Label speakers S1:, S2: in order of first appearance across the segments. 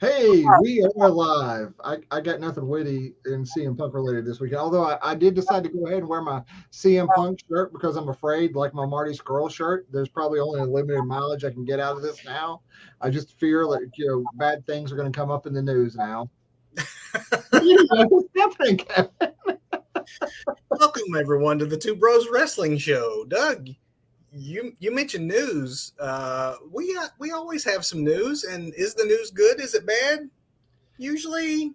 S1: Hey, we are live. I got nothing witty in CM Punk related this weekend. Although I did decide to go ahead and wear my CM Punk shirt because I'm afraid, like my Marty Scurll shirt, there's probably only a limited mileage I can get out of this now. I just fear that bad things are going to come up in the news now. What's happening, Kevin?
S2: Welcome everyone to the Two Bros Wrestling Show. Doug, you mentioned news. We always have some news, and is the news good? Is it bad? Usually,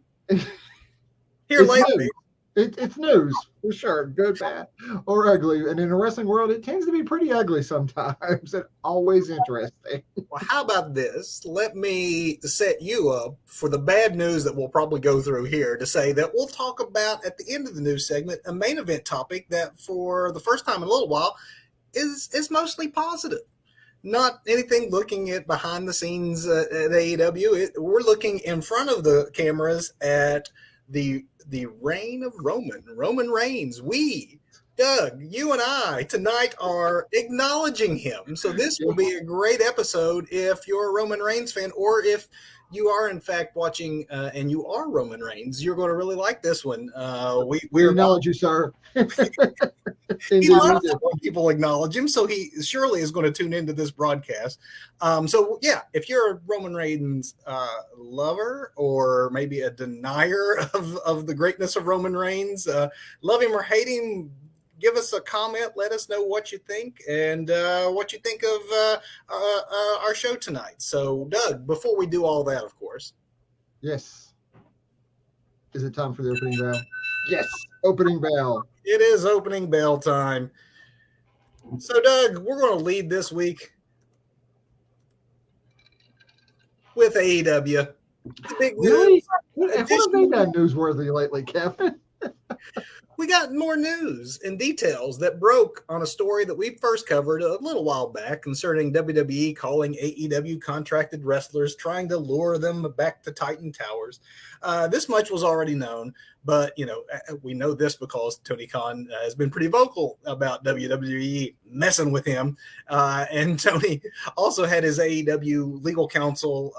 S2: here lately.
S1: It's news for sure, good, bad, or ugly. And in the wrestling world, it tends to be pretty ugly sometimes and always interesting.
S2: Well, how about this? Let me set you up for the bad news that we'll probably go through here to say that we'll talk about at the end of the news segment a main event topic that for the first time in a little while is mostly positive. Not anything looking at behind the scenes at AEW. We're looking in front of the cameras at the reign of Roman Reigns. We, Doug, you and I tonight are acknowledging him. So this will be a great episode if you're a Roman Reigns fan, or if you are in fact watching and you are Roman Reigns, you're going to really like this one.
S1: We acknowledge you, sir.
S2: He loves it when people acknowledge him, so he surely is going to tune into this broadcast. So yeah, if you're a Roman Reigns lover or maybe a denier of the greatness of Roman Reigns, love him or hate him, give us a comment. Let us know what you think and what you think of our show tonight. So, Doug, before we do all that, of course.
S1: Yes. Is it time for the opening bell? Yes, opening bell.
S2: It is opening bell time. So, Doug, we're going to lead this week with AEW.
S1: Big really? What have they done newsworthy lately, Kevin?
S2: We got more news and details that broke on a story that we first covered a little while back concerning WWE calling AEW contracted wrestlers, trying to lure them back to Titan Towers. This much was already known, but we know this because Tony Khan has been pretty vocal about WWE messing with him, and Tony also had his AEW legal counsel,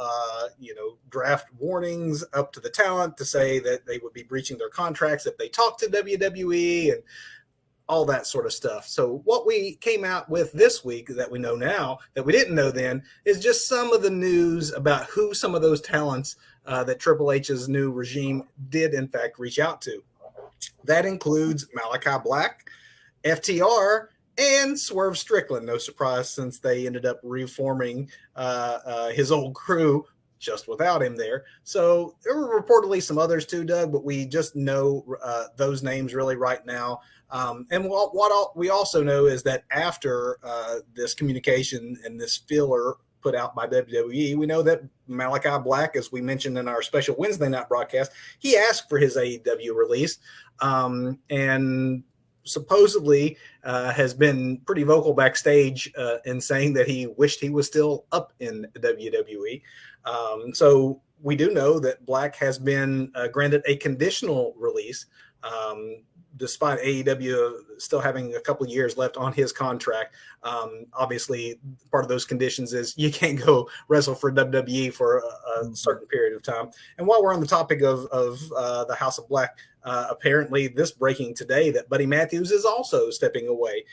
S2: draft warnings up to the talent to say that they would be breaching their contracts if they talk to WWE and all that sort of stuff. So what we came out with this week that we know now that we didn't know then is just some of the news about who some of those talents that Triple H's new regime did in fact reach out to. That includes Malachi Black, FTR, and Swerve Strickland. No surprise, since they ended up reforming his old crew just without him there. So there were reportedly some others too, Doug, but we just know those names really right now. And what we also know is that after this communication and this filler put out by WWE, we know that Malachi Black, as we mentioned in our special Wednesday night broadcast, he asked for his AEW release, and supposedly has been pretty vocal backstage in saying that he wished he was still up in WWE. So we do know that Black has been granted a conditional release, despite AEW still having a couple of years left on his contract. Obviously, part of those conditions is you can't go wrestle for WWE for a certain period of time. And while we're on the topic of the House of Black, apparently this breaking today that Buddy Matthews is also stepping away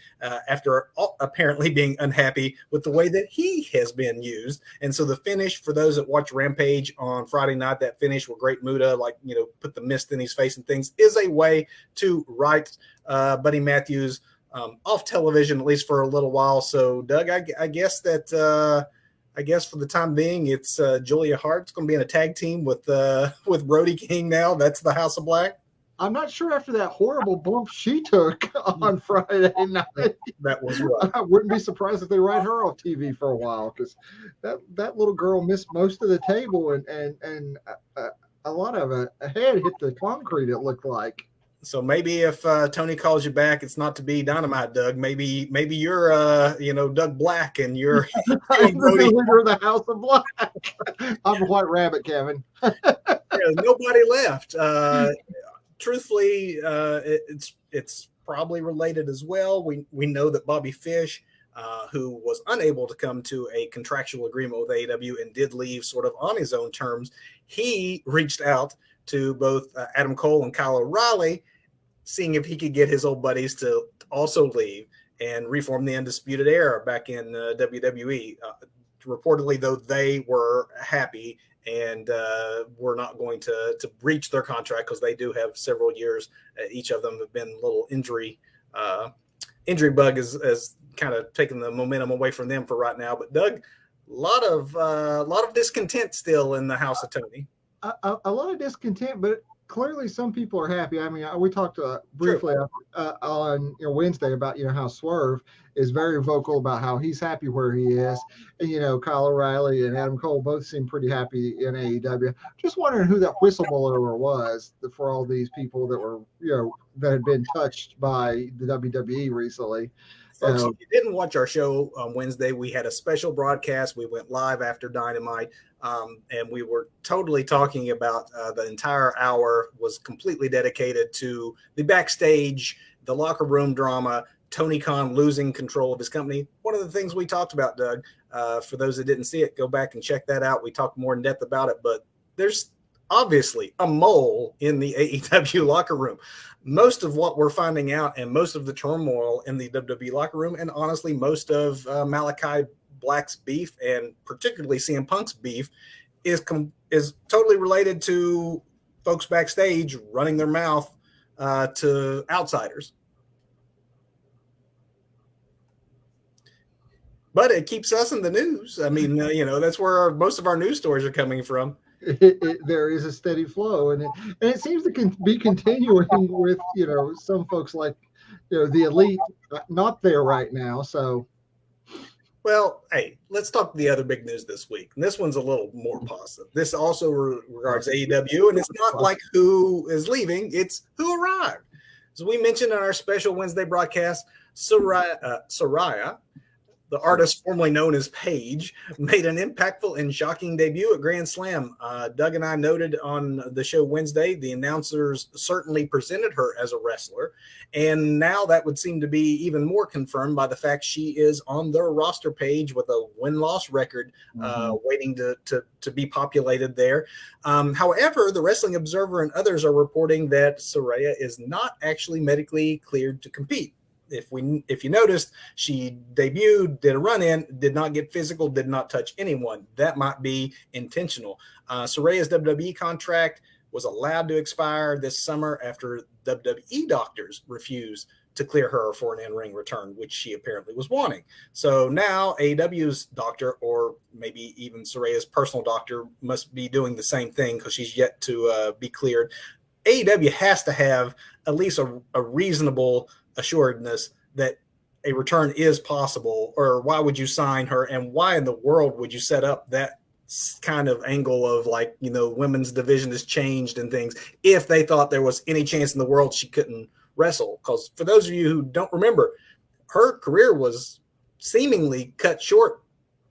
S2: after apparently being unhappy with the way that he has been used. And so the finish, for those that watch Rampage on Friday night, that finish where Great Muta, put the mist in his face and things, is a way to write Buddy Matthews off television, at least for a little while. So, Doug, I guess that I guess for the time being, it's Julia Hart's going to be in a tag team with Brody King now. That's the House of Black.
S1: I'm not sure after that horrible bump she took on Friday night.
S2: That was right.
S1: I wouldn't be surprised if they write her off TV for a while, because that little girl missed most of the table and a lot of a head hit the concrete, it looked like.
S2: So maybe if Tony calls you back, it's not to be Dynamite, Doug. Maybe you're Doug Black and you're
S1: I'm the leader of the House of Black. I'm a White Rabbit, Kevin.
S2: There's nobody left. Truthfully, it's probably related as well. We know that Bobby Fish who was unable to come to a contractual agreement with AEW and did leave sort of on his own terms. He reached out to both Adam Cole and Kyle O'Reilly, seeing if he could get his old buddies to also leave and reform the Undisputed Era back in WWE. Reportedly, though, they were happy and were not going to breach their contract because they do have several years. Each of them have been a little injury bug has kind of taken the momentum away from them for right now. But Doug, a lot of discontent still in the house of Tony.
S1: A lot of discontent, but clearly some people are happy. I mean, we talked briefly on Wednesday about how Swerve is very vocal about how he's happy where he is, and Kyle O'Reilly and Adam Cole both seem pretty happy in AEW. Just wondering who that whistleblower was for all these people that were that had been touched by the WWE recently.
S2: Folks, if you didn't watch our show on Wednesday, we had a special broadcast. We went live after Dynamite, and we were totally talking about the entire hour was completely dedicated to the backstage, the locker room drama, Tony Khan losing control of his company. One of the things we talked about, Doug, for those that didn't see it, go back and check that out. We talked more in depth about it, but there's obviously a mole in the AEW locker room. Most of what we're finding out and most of the turmoil in the WWE locker room, and honestly, most of Malachi Black's beef and particularly CM Punk's beef is totally related to folks backstage running their mouth to outsiders. But it keeps us in the news. I mean, that's where most of our news stories are coming from.
S1: There is a steady flow, and it seems to be continuing with some folks like the elite not there right now. So,
S2: well, hey, let's talk the other big news this week. And this one's a little more positive. This also regards AEW, and it's not like who is leaving; it's who arrived. As we mentioned on our special Wednesday broadcast, Saraya, the artist formerly known as Paige, made an impactful and shocking debut at Grand Slam. Doug and I noted on the show Wednesday, the announcers certainly presented her as a wrestler. And now that would seem to be even more confirmed by the fact she is on their roster page with a win-loss record waiting to be populated there. However, the Wrestling Observer and others are reporting that Saraya is not actually medically cleared to compete. If you noticed, she debuted, did a run-in, did not get physical, did not touch anyone. That might be intentional. Saraya's WWE contract was allowed to expire this summer after WWE doctors refused to clear her for an in-ring return, which she apparently was wanting. So now AEW's doctor, or maybe even Saraya's personal doctor, must be doing the same thing because she's yet to be cleared. AEW has to have at least a reasonable assuredness that a return is possible, or why would you sign her, and why in the world would you set up that kind of angle of women's division has changed and things if they thought there was any chance in the world she couldn't wrestle? Because for those of you who don't remember, her career was seemingly cut short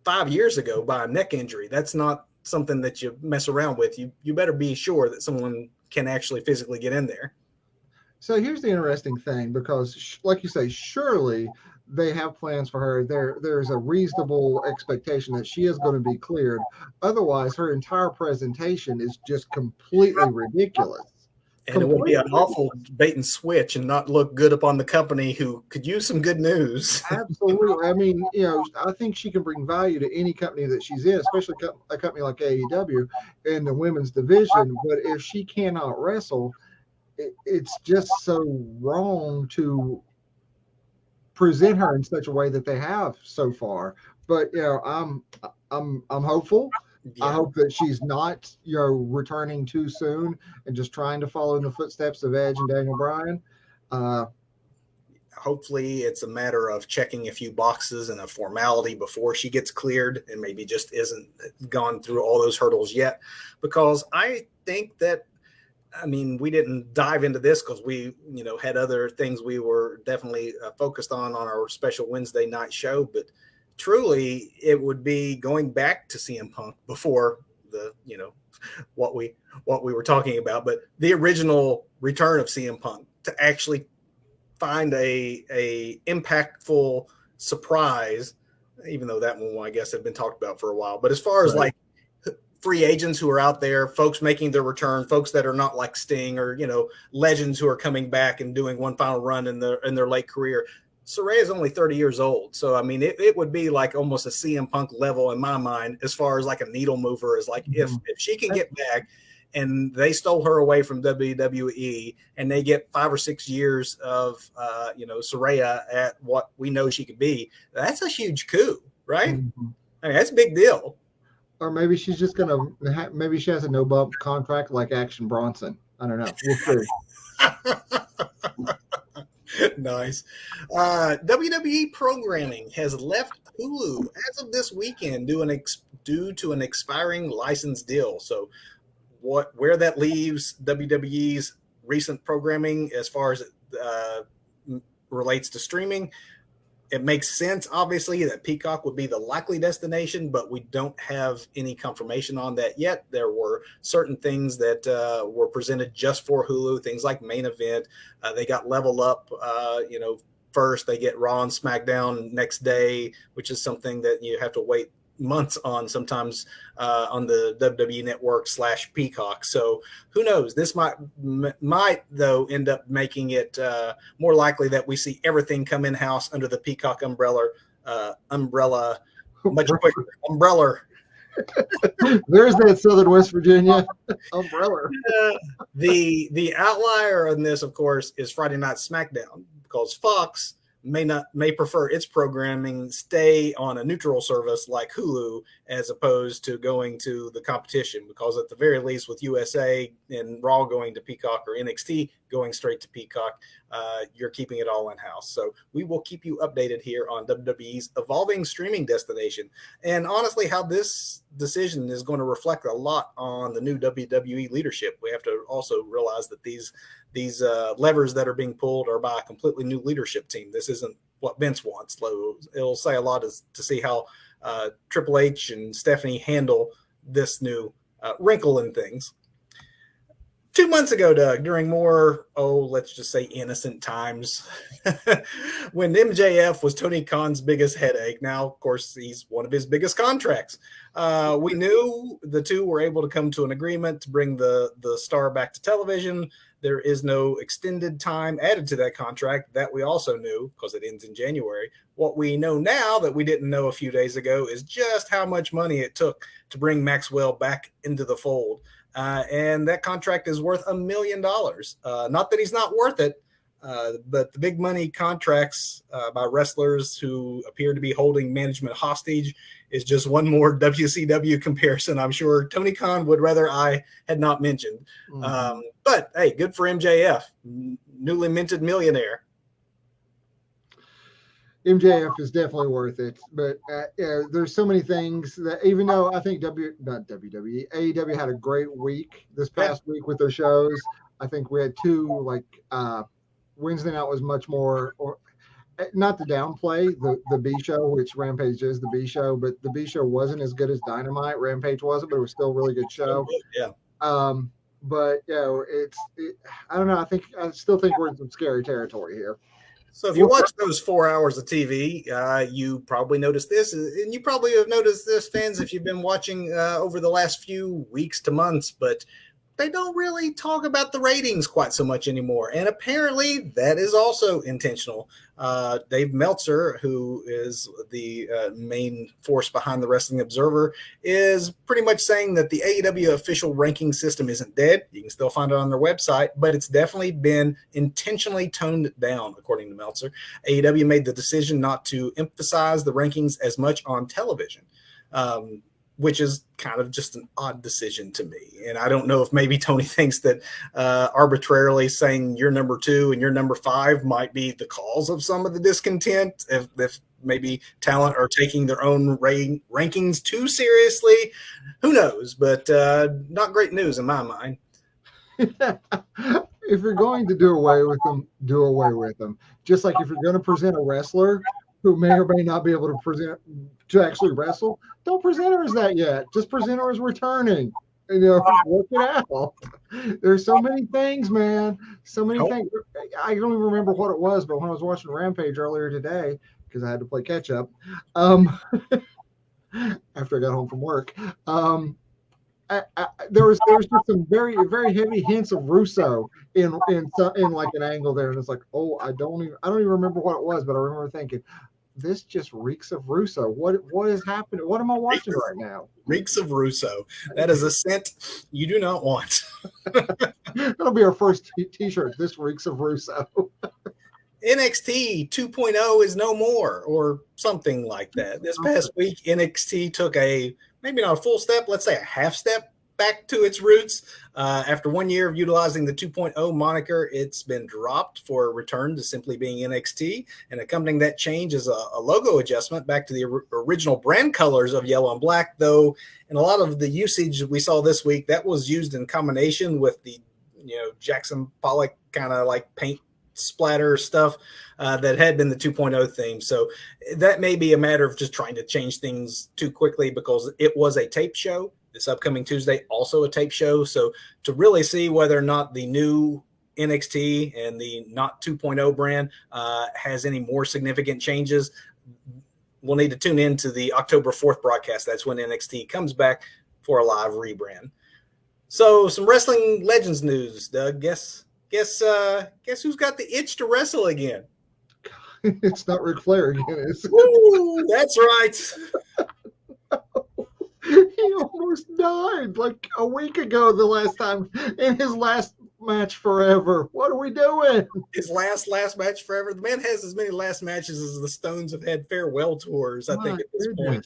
S2: 5 years ago by a neck injury. That's not something that you mess around with. You better be sure that someone can actually physically get in there.
S1: So here's the interesting thing, because like you say, surely they have plans for her. There's a reasonable expectation that she is going to be cleared. Otherwise, her entire presentation is just completely ridiculous.
S2: And it would be an awful bait and switch and not look good upon the company who could use some good news.
S1: Absolutely. I mean, I think she can bring value to any company that she's in, especially a company like AEW in the women's division. But if she cannot wrestle, it's just so wrong to present her in such a way that they have so far. But I'm hopeful. Yeah. I hope that she's not returning too soon and just trying to follow in the footsteps of Edge and Daniel Bryan.
S2: Hopefully it's a matter of checking a few boxes and a formality before she gets cleared, and maybe just isn't gone through all those hurdles yet, because I think that, I mean, we didn't dive into this because we, had other things we were definitely focused on our special Wednesday night show. But truly, it would be going back to CM Punk before the, what we were talking about. But the original return of CM Punk, to actually find a impactful surprise, even though that one, I guess, had been talked about for a while. But as far as like free agents who are out there, folks making their return, folks that are not like Sting or, legends who are coming back and doing one final run in their late career, Saraya is only 30 years old. So, I mean, it would be like almost a CM Punk level in my mind, as far as like a needle mover, is like if she can get back and they stole her away from WWE and they get 5 or 6 years of, Saraya at what we know she could be, that's a huge coup, right?
S1: Mm-hmm.
S2: I mean, that's a big deal.
S1: Or maybe she's just maybe she has a no bump contract like Action Bronson. I don't know. We'll see.
S2: Nice. WWE programming has left Hulu as of this weekend due to an expiring license deal. So where that leaves WWE's recent programming as far as it relates to streaming, it makes sense, obviously, that Peacock would be the likely destination, but we don't have any confirmation on that yet. There were certain things that were presented just for Hulu, things like Main Event. They got Level Up, first. They get Raw and SmackDown next day, which is something that you have to wait months on sometimes on the WWE Network / Peacock. So who knows? This might though end up making it more likely that we see everything come in house under the Peacock umbrella much quicker. Umbrella.
S1: There's that Southern West Virginia umbrella.
S2: The outlier on this, of course, is Friday Night SmackDown, because Fox may prefer its programming stay on a neutral service like Hulu as opposed to going to the competition, because at the very least with USA and Raw going to Peacock or NXT going straight to Peacock, you're keeping it all in-house. So we will keep you updated here on WWE's evolving streaming destination. And honestly, how this decision is going to reflect a lot on the new WWE leadership. We have to also realize that these levers that are being pulled are by a completely new leadership team. This isn't what Vince wants. So it'll say a lot to see how Triple H and Stephanie handle this new wrinkle in things. 2 months ago, Doug, during more, let's just say innocent times, when MJF was Tony Khan's biggest headache. Now, of course, he's one of his biggest contracts. We knew the two were able to come to an agreement to bring the star back to television. There is no extended time added to that contract. That we also knew, because it ends in January. What we know now that we didn't know a few days ago is just how much money it took to bring Maxwell back into the fold. And that contract is worth $1 million. Not that he's not worth it, but the big money contracts by wrestlers who appear to be holding management hostage is just one more WCW comparison I'm sure Tony Khan would rather I had not mentioned. Mm-hmm. But hey, good for MJF, newly minted millionaire.
S1: MJF is definitely worth it, but there's so many things that, even though I think AEW had a great week this past week with their shows. I think we had two, Wednesday night was much more, or not to downplay the B show, which Rampage is the B show, but the B show wasn't as good as Dynamite. Rampage wasn't, but it was still a really good show.
S2: Yeah.
S1: But I don't know. I still think we're in some scary territory here.
S2: So if you watch those 4 hours of TV, you probably noticed this, and you probably have noticed this, fans, if you've been watching over the last few weeks to months, but they don't really talk about the ratings quite so much anymore. And apparently that is also intentional. Dave Meltzer, who is the main force behind the Wrestling Observer, is pretty much saying that the AEW official ranking system isn't dead. You can still find it on their website, but it's definitely been intentionally toned down, according to Meltzer. AEW made the decision not to emphasize the rankings as much on television. Which is kind of just an odd decision to me. And I don't know if maybe Tony thinks that arbitrarily saying you're number 2 and you're number 5 might be the cause of some of the discontent, if maybe talent are taking their own rankings too seriously. Who knows? But not great news in my mind.
S1: If you're going to do away with them, do away with them. Just like if you're going to present a wrestler who may or may not be able to actually wrestle, don't present her as that yet. Just present her as returning. Work it out. There's so many things, man. So many things. I don't even remember what it was, but when I was watching Rampage earlier today, because I had to play catch up. Um, after I got home from work. There was just some very very heavy hints of Russo in like an angle there, and it's like, oh, I don't even remember what it was, but I remember thinking, this just reeks of Russo. What is happening? What am I watching right now?
S2: Reeks of Russo. That is a scent you do not want.
S1: That'll be our first T-shirt. This reeks of Russo.
S2: NXT 2.0 is no more, or something like that. This past week, NXT took maybe not a full step, let's say a half step back to its roots. After 1 year of utilizing the 2.0 moniker, it's been dropped for a return to simply being NXT. And accompanying that change is a logo adjustment back to the original brand colors of yellow and black, though in a lot of the usage we saw this week, that was used in combination with the Jackson Pollock kind of like paint splatter stuff that had been the 2.0 theme. So that may be a matter of just trying to change things too quickly, because it was a tape show this upcoming Tuesday, also a tape show. So to really see whether or not the new NXT and the not 2.0 brand has any more significant changes, we'll need to tune in to the October 4th broadcast. That's when NXT comes back for a live rebrand. So some wrestling legends news, Doug. Guess who's got the itch to wrestle again?
S1: It's not Ric Flair again.
S2: Woo, that's right.
S1: He almost died like a week ago, the last time, in his last match forever. What are we doing?
S2: His last match forever. The man has as many last matches as the Stones have had farewell tours, I think, at this point.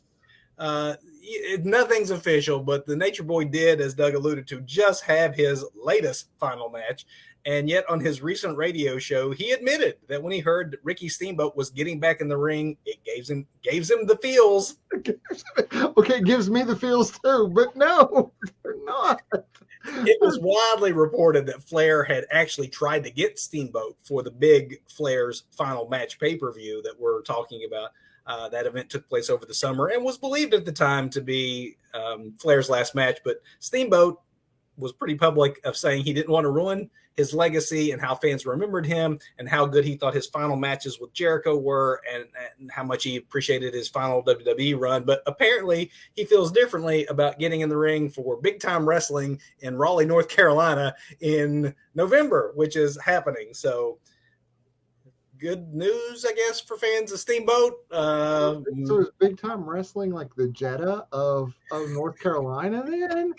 S2: Nothing's official, but the Nature Boy did, as Doug alluded to, just have his latest final match. And yet on his recent radio show, he admitted that when he heard that Ricky Steamboat was getting back in the ring, it gives him the feels.
S1: Okay, it gives me the feels too, but no, they're not.
S2: It was widely reported that Flair had actually tried to get Steamboat for the big Flair's final match pay-per-view that we're talking about. That event took place over the summer and was believed at the time to be Flair's last match, but Steamboat was pretty public of saying he didn't want to ruin his legacy and how fans remembered him and how good he thought his final matches with Jericho were and how much he appreciated his final WWE run. But apparently he feels differently about getting in the ring for big time wrestling in Raleigh, North Carolina in November, which is happening. So good news, I guess, for fans of Steamboat.
S1: So is big time wrestling like the Jeddah of North Carolina then?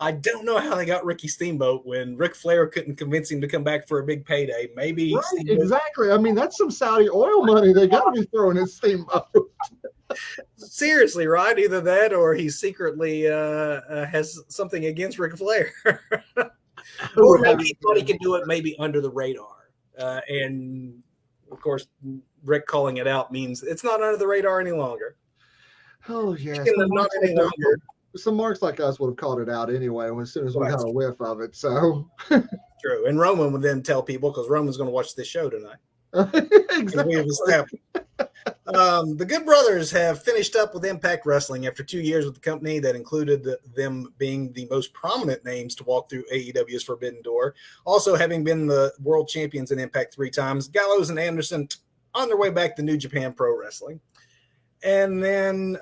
S2: I don't know how they got Ricky Steamboat when Ric Flair couldn't convince him to come back for a big payday. Maybe
S1: right, exactly. I mean, that's some Saudi oil money they got to be throwing at Steamboat.
S2: Seriously, right? Either that or he secretly has something against Ric Flair. Or maybe he thought he could do it maybe under the radar. And, of course, Rick calling it out means it's not under the radar any longer.
S1: Oh, yeah. Some marks like us would have called it out anyway as soon as we got a whiff of it. So
S2: true. And Roman would then tell people, because Roman's going to watch this show tonight.
S1: Exactly.
S2: The Good Brothers have finished up with Impact Wrestling after 2 years with the company that included them being the most prominent names to walk through AEW's Forbidden Door. Also having been the world champions in Impact 3 times, Gallows and Anderson on their way back to New Japan Pro Wrestling. And then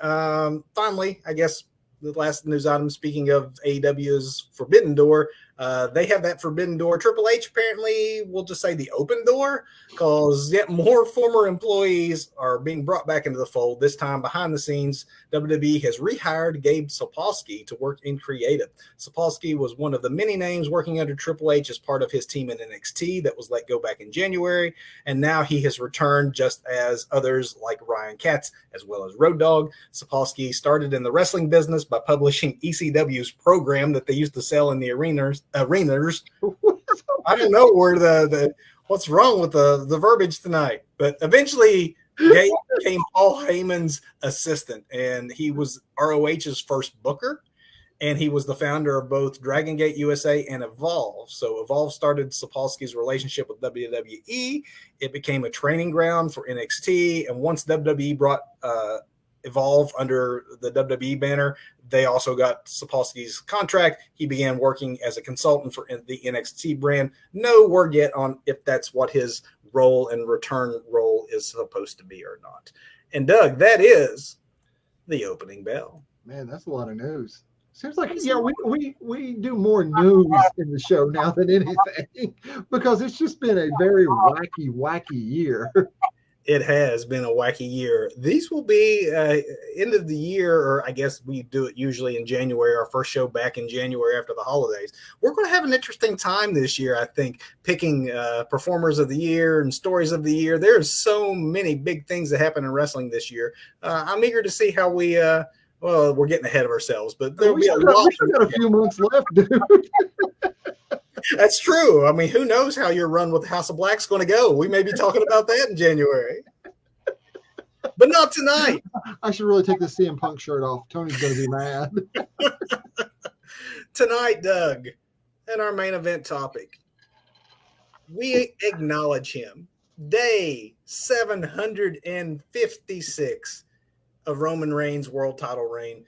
S2: finally, I guess, the last news item, speaking of AEW's Forbidden Door, they have that Forbidden Door. Triple H apparently, we'll just say the open door, because yet more former employees are being brought back into the fold. This time behind the scenes, WWE has rehired Gabe Sapolsky to work in creative. Sapolsky was one of the many names working under Triple H as part of his team in NXT that was let go back in January. And now he has returned just as others like Ryan Katz, as well as Road Dogg. Sapolsky started in the wrestling business by publishing ECW's program that they used to sell in the arenas. I don't know where what's wrong with the verbiage tonight, but eventually Gabe became Paul Heyman's assistant, and he was ROH's first booker, and he was the founder of both Dragon Gate USA and Evolve. So Evolve started Sapolsky's relationship with WWE. It became a training ground for NXT, and once WWE brought Evolve under the WWE banner, they also got Sapolsky's contract. He began working as a consultant for the NXT brand. No word yet on if that's what his role and return role is supposed to be or not. And Doug, that is the opening bell.
S1: Man, that's a lot of news. Seems like we do more news in the show now than anything because it's just been a very wacky year.
S2: It has been a wacky year. These will be end of the year, or I guess we do it usually in January, our first show back in January after the holidays. We're going to have an interesting time this year, I think, picking performers of the year and stories of the year. There's so many big things that happen in wrestling this year. I'm eager to see how we well, we're getting ahead of ourselves, but there'll be a lot.
S1: We still got a few months left, dude.
S2: That's true. I mean, who knows how your run with the House of Black's going to go? We may be talking about that in January, but not tonight.
S1: I should really take the CM Punk shirt off. Tony's going to be mad.
S2: Tonight, Doug, and our main event topic, we acknowledge him. Day 756 of Roman Reigns' world title reign.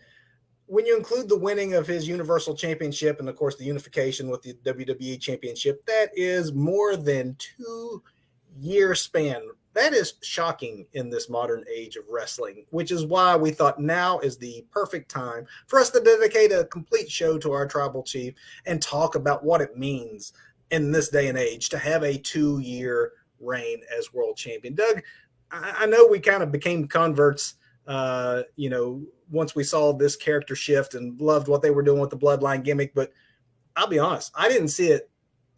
S2: When you include the winning of his Universal Championship and, of course, the unification with the WWE Championship, that is more than 2-year span. That is shocking in this modern age of wrestling, which is why we thought now is the perfect time for us to dedicate a complete show to our tribal chief and talk about what it means in this day and age to have a 2-year reign as world champion. Doug, I know we kind of became converts once we saw this character shift and loved what they were doing with the bloodline gimmick, but I'll be honest, I didn't see it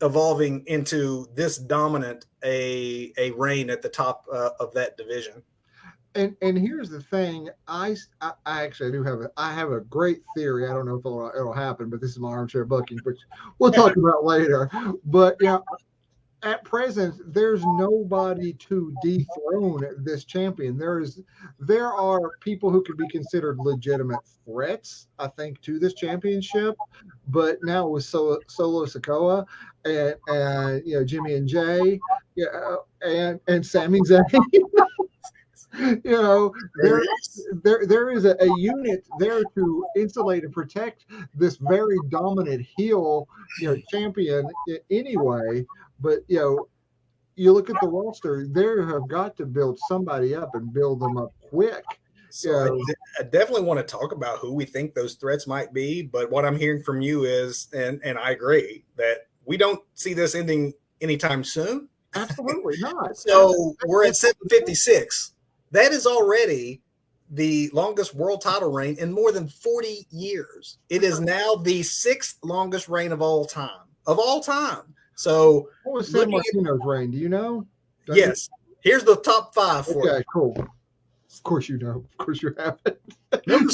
S2: evolving into this dominant a reign at the top of that division.
S1: And here's the thing, I actually do have a great theory. I don't know if it'll happen, but this is my armchair booking, which we'll talk about later. But yeah, at present, there's nobody to dethrone this champion. There are people who could be considered legitimate threats, I think, to this championship. But now with Solo Sikoa and Jimmy and Jay, and Sami Zayn, there is a unit there to insulate and protect this very dominant heel, champion anyway. But, you look at the roster, they have got to build somebody up and build them up quick.
S2: So I definitely want to talk about who we think those threats might be. But what I'm hearing from you is, and I agree, that we don't see this ending anytime soon.
S1: Absolutely not.
S2: So we're at 756. That is already the longest world title reign in more than 40 years. It is now the 6th longest reign of all time. So
S1: what was Samartino's reign? Do you know?
S2: Yes. Here's the top 5 for you.
S1: Okay, cool. Of course you know. Of course you have it.
S2: Number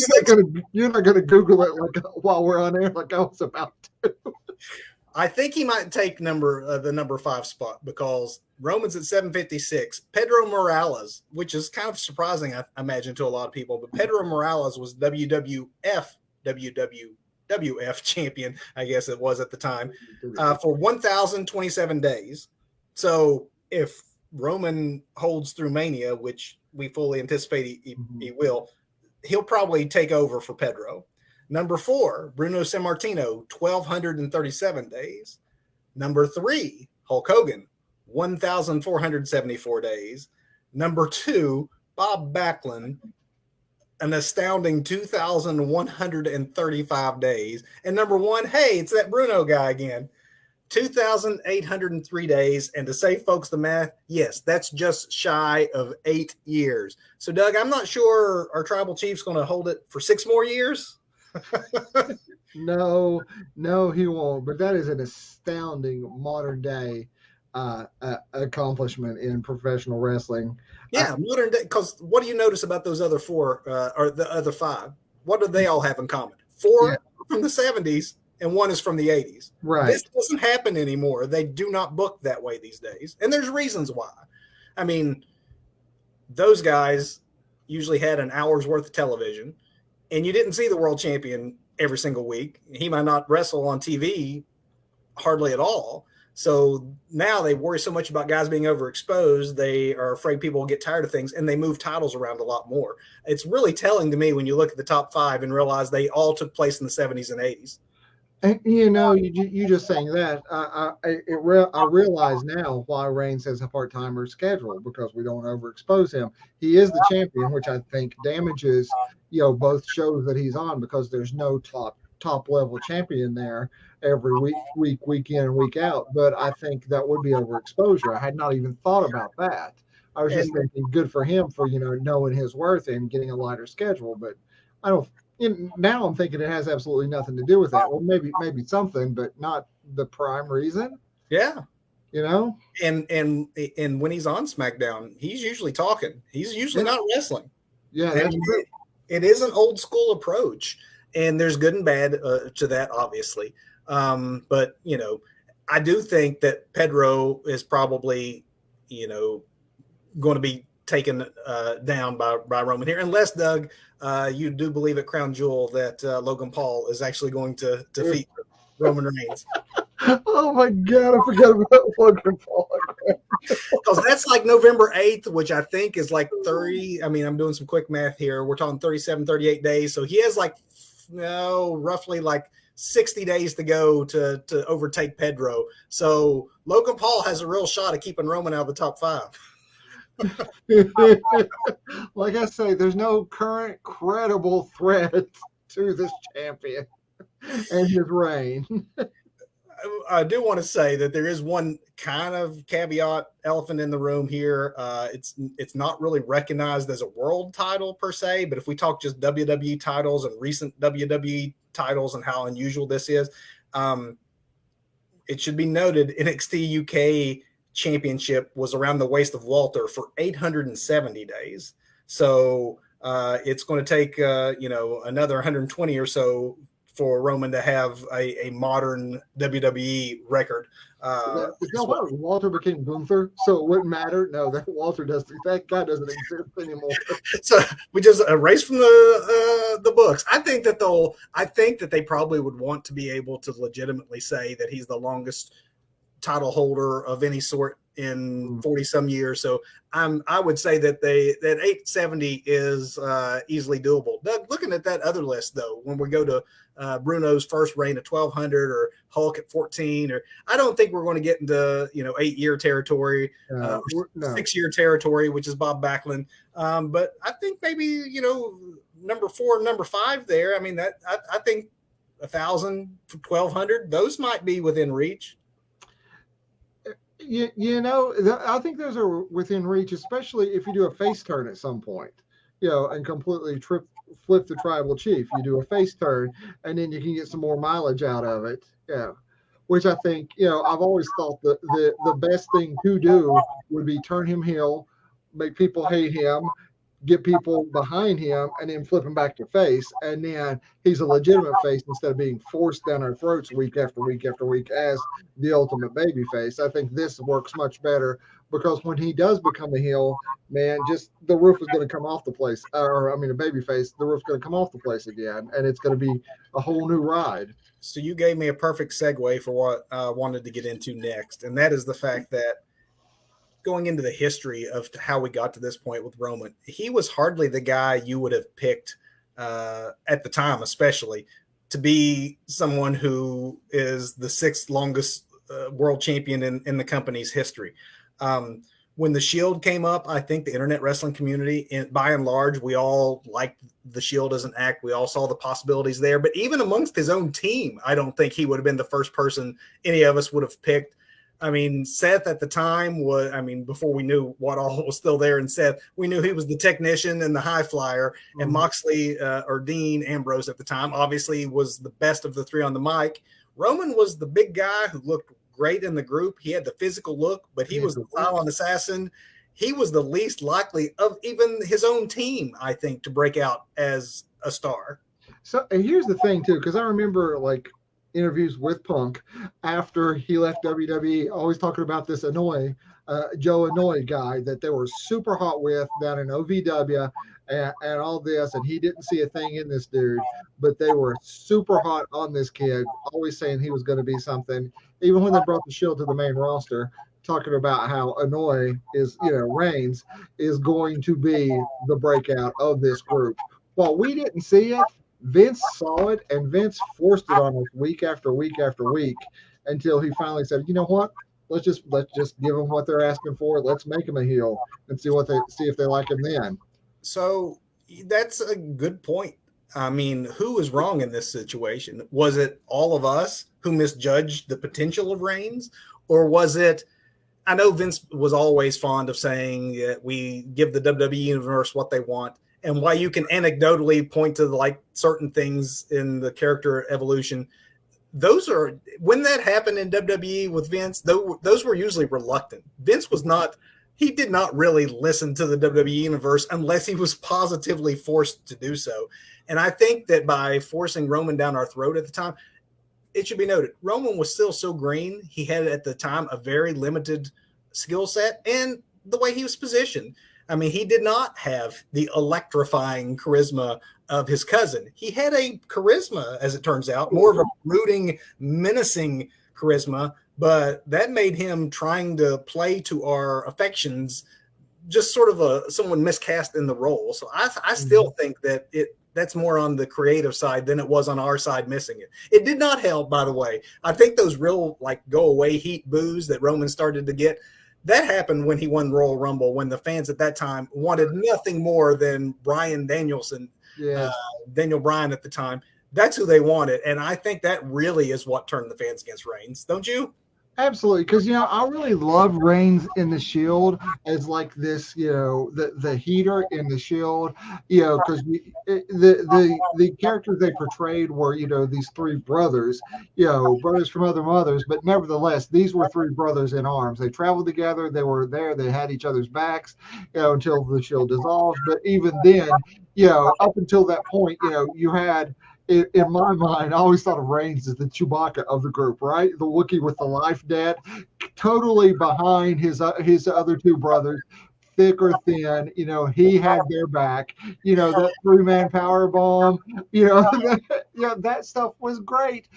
S1: you're not gonna Google it while we're on air like I was about to.
S2: I think he might take the number 5 spot because Roman's at 756. Pedro Morales, which is kind of surprising, I imagine, to a lot of people, but Pedro Morales was WWF champion, I guess it was at the time, for 1,027 days. So if Roman holds through Mania, which we fully anticipate he will, he'll probably take over for Pedro. Number 4, Bruno Sammartino, 1,237 days. Number 3, Hulk Hogan, 1,474 days. Number 2, Bob Backlund, an astounding 2,135 days. And number 1, hey, it's that Bruno guy again, 2,803 days. And to save folks the math, yes, that's just shy of 8 years. So, Doug, I'm not sure our tribal chief's going to hold it for 6 more years.
S1: No, he won't. But that is an astounding modern day accomplishment in professional wrestling.
S2: Yeah, modern day. Because what do you notice about those other 4 or the other 5? What do they all have in common? 4 from the 70s and 1 is from the 80s.
S1: Right.
S2: This doesn't happen anymore. They do not book that way these days, and there's reasons why. I mean, those guys usually had an hour's worth of television, and you didn't see the world champion every single week. He might not wrestle on TV hardly at all. So now they worry so much about guys being overexposed. They are afraid people will get tired of things, and they move titles around a lot more. It's really telling to me when you look at the top 5 and realize they all took place in the 70s and 80s.
S1: And, you just saying that, I realize now why Reigns has a part-timer schedule, because we don't overexpose him. He is the champion, which I think damages, both shows that he's on, because there's no top level champion there every week in and week out. But I think that would be overexposure. I had not even thought about that. I was just
S2: And
S1: thinking good for him for, knowing his worth and getting a lighter schedule. But I don't now I'm thinking it has absolutely nothing to do with that. Well, maybe something, but not the prime reason.
S2: yeah,
S1: You know?
S2: and when he's on SmackDown, he's usually talking. He's usually
S1: Yeah,
S2: not wrestling.
S1: yeah,
S2: And
S1: that's true.
S2: it is an old school approach, and there's good and bad to that, obviously. But I do think that Pedro is probably, going to be taken down by Roman here, unless Doug, you do believe at Crown Jewel that Logan Paul is actually going to defeat Roman Reigns.
S1: Oh my God, I forgot about Logan Paul.
S2: Because that's like November 8th, which I think is like 30. I mean, I'm doing some quick math here. We're talking 37, 38 days. So he has like, roughly like 60 days to go to overtake Pedro. So Logan Paul has a real shot at keeping Roman out of the top 5.
S1: Like I say, there's no current credible threat to this champion and his reign.
S2: I do want to say that there is one kind of caveat, elephant in the room here. It's not really recognized as a world title per se, but if we talk just WWE titles and recent WWE titles and how unusual this is, it should be noted NXT UK Championship was around the waist of Walter for 870 days. So it's going to take another 120 or so for Roman to have a modern WWE record.
S1: What? Walter became Gunther, so it wouldn't matter. No, that guy doesn't exist anymore.
S2: So we just erased from the books. I think that they probably would want to be able to legitimately say that he's the longest title holder of any sort in 40 some years. So I would say that 870 is easily doable. Doug, looking at that other list though, when we go to Bruno's first reign at 1200 or Hulk at 14, or I don't think we're going to get into 8-year territory, 6-year territory, which is Bob Backlund. But I think maybe number 4 and number 5 there. I mean I think 1,000, 1,200, those might be within reach.
S1: I think those are within reach, especially if you do a face turn at some point, and completely flip the tribal chief. You do a face turn, and then you can get some more mileage out of it. Yeah, which I think, I've always thought that the best thing to do would be turn him heel, make people hate him, get people behind him, and then flip him back to face, and then he's a legitimate face instead of being forced down our throats week after week after week as the ultimate baby face. I think this works much better, because when he does become a heel, man, just the roof is going to come off the place, a baby face, the roof's going to come off the place again, and it's going to be a whole new ride.
S2: So you gave me a perfect segue for what I wanted to get into next, and that is the fact that going into the history of how we got to this point with Roman, he was hardly the guy you would have picked at the time, especially to be someone who is the 6th longest world champion in the company's history. When the Shield came up, I think the internet wrestling community, by and large, we all liked the Shield as an act. We all saw the possibilities there. But even amongst his own team, I don't think he would have been the first person any of us would have picked. I mean, Seth at the time before we knew what all was still there, and Seth, we knew he was the technician and the high flyer, and Moxley or Dean Ambrose at the time obviously was the best of the 3 on the mic. Roman was the big guy who looked great in the group. He had the physical look, but he was the silent assassin. He was the least likely of even his own team, I think, to break out as a star.
S1: So, and here's the thing too, because I remember interviews with Punk after he left WWE, always talking about this Joe Anoa'i guy that they were super hot with down in OVW and all this, and he didn't see a thing in this dude, but they were super hot on this kid, always saying he was going to be something. Even when they brought the Shield to the main roster, talking about how Anoa'i is, Reigns is going to be the breakout of this group. While we didn't see it, Vince saw it, and Vince forced it on us week after week after week until he finally said, "You know what? Let's just give them what they're asking for. Let's make them a heel and see if they like him then."
S2: So that's a good point. I mean, who was wrong in this situation? Was it all of us who misjudged the potential of Reigns, or was it? I know Vince was always fond of saying that we give the WWE universe what they want, and why you can anecdotally point to like certain things in the character evolution. Those are when that happened in WWE with Vince. Those were usually reluctant. Vince was not. He did not really listen to the WWE universe unless he was positively forced to do so. And I think that by forcing Roman down our throat at the time, it should be noted, Roman was still so green. He had at the time a very limited skill set and the way he was positioned. I mean, he did not have the electrifying charisma of his cousin. He had a charisma, as it turns out, more of a brooding, menacing charisma, but that made him trying to play to our affections just sort of someone miscast in the role. So I still think that that's more on the creative side than it was on our side missing it. It did not help, by the way. I think those real like go away heat boos that Roman started to get, that happened when he won Royal Rumble, when the fans at that time wanted nothing more than Bryan Danielson, Daniel Bryan at the time. That's who they wanted. And I think that really is what turned the fans against Reigns. Don't you?
S1: Absolutely, because I really love Reigns in the Shield as like this, the heater in the Shield, because the characters they portrayed were these three brothers, brothers from other mothers, but nevertheless these were three brothers in arms. They traveled together, they were there, they had each other's backs, until the Shield dissolved. But even then, up until that point, you had. In my mind, I always thought of Reigns as the Chewbacca of the group, right? The Wookiee with the life debt, totally behind his other two brothers, thick or thin. He had their back. That 3-man power bomb. That stuff was great.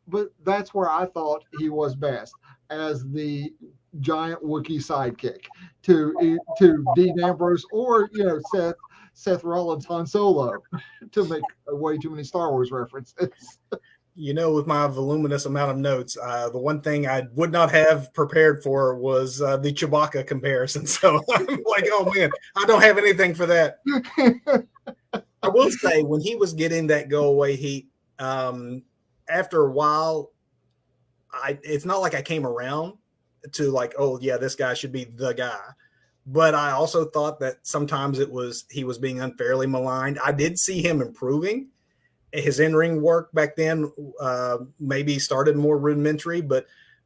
S1: But that's where I thought he was best, as the giant Wookiee sidekick to Dean Ambrose or Seth Rollins' Han Solo, to make way too many Star Wars references.
S2: With my voluminous amount of notes, the one thing I would not have prepared for was the Chewbacca comparison. So I'm like, oh man, I don't have anything for that. I will say, when he was getting that go away heat, after a while, it's not like I came around to like, oh yeah, this guy should be the guy. But I also thought that sometimes he was being unfairly maligned. I did see him improving. His in-ring work back then maybe started more rudimentary, but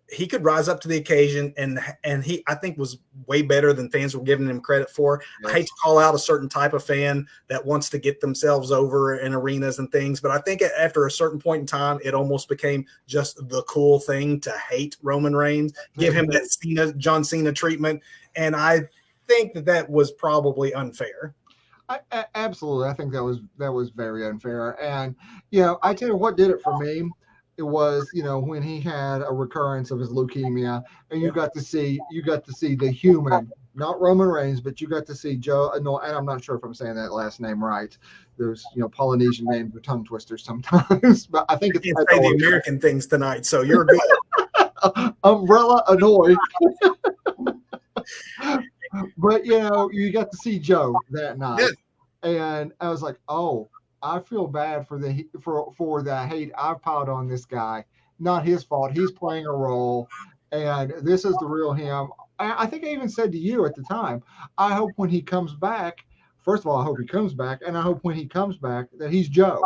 S2: he could rise up to the occasion, and he, I think, was way better than fans were giving him credit for. Yes. I hate to call out a certain type of fan that wants to get themselves over in arenas and things, but I think after a certain point in time, it almost became just the cool thing to hate Roman Reigns, give him that John Cena treatment, and I think that was probably unfair.
S1: Absolutely, I think that was very unfair. And I tell you what did it for me. It was when he had a recurrence of his leukemia, and you got to see the human, not Roman Reigns, but you got to see Joe. No, and I'm not sure if I'm saying that last name right. There's Polynesian names or tongue twisters sometimes, but I think it's
S2: you say the American things tonight, so you're good.
S1: Umbrella Annoy. But you got to see Joe that night, and I was like, oh, I feel bad for the hate I've piled on this guy. Not his fault. He's playing a role, and this is the real him. I think I even said to you at the time, I hope when he comes back, first of all, I hope he comes back, and I hope when he comes back that he's Joe.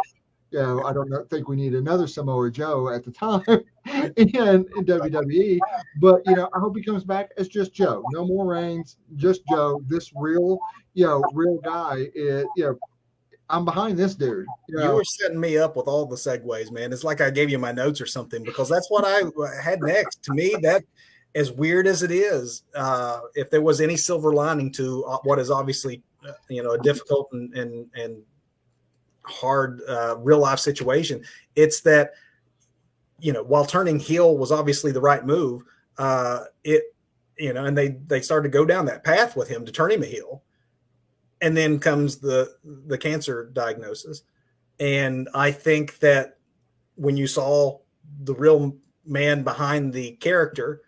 S1: I don't think we need another Samoa Joe at the time in WWE, but I hope he comes back as just Joe. No more Reigns, just Joe. This real guy. I'm behind this dude.
S2: You were setting me up with all the segues, man. It's like I gave you my notes or something, because that's what I had next. To me, that, as weird as it is, if there was any silver lining to what is obviously a difficult and hard real life situation, it's that while turning heel was obviously the right move, and they started to go down that path with him to turn him a heel, and then comes the cancer diagnosis, And I think that when you saw the real man behind the character,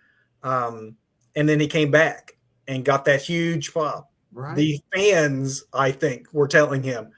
S2: and then he came back and got that huge pop,
S1: Right.
S2: the fans, I think, were telling him,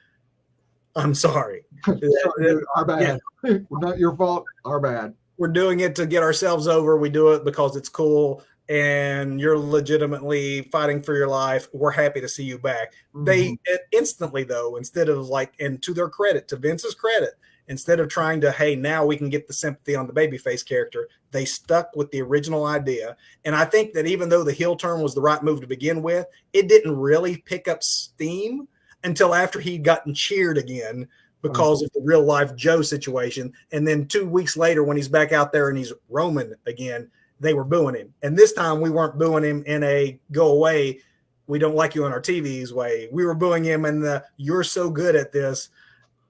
S2: I'm sorry.
S1: Sorry, dude, our bad. Yeah. Not your fault. Our bad.
S2: We're doing it to get ourselves over. We do it because it's cool and you're legitimately fighting for your life. We're happy to see you back. Mm-hmm. They instantly, though, instead of like, and to their credit, to Vince's credit, instead of trying to, hey, now we can get the sympathy on the babyface character, they stuck with the original idea. And I think that even though the heel turn was the right move to begin with, it didn't really pick up steam until after he'd gotten cheered again because of the real life Joe situation. And then 2 weeks later, when he's back out there and he's Roman again, they were booing him. And this time we weren't booing him in a go away, we don't like you on our TVs way. We were booing him in the, you're so good at this,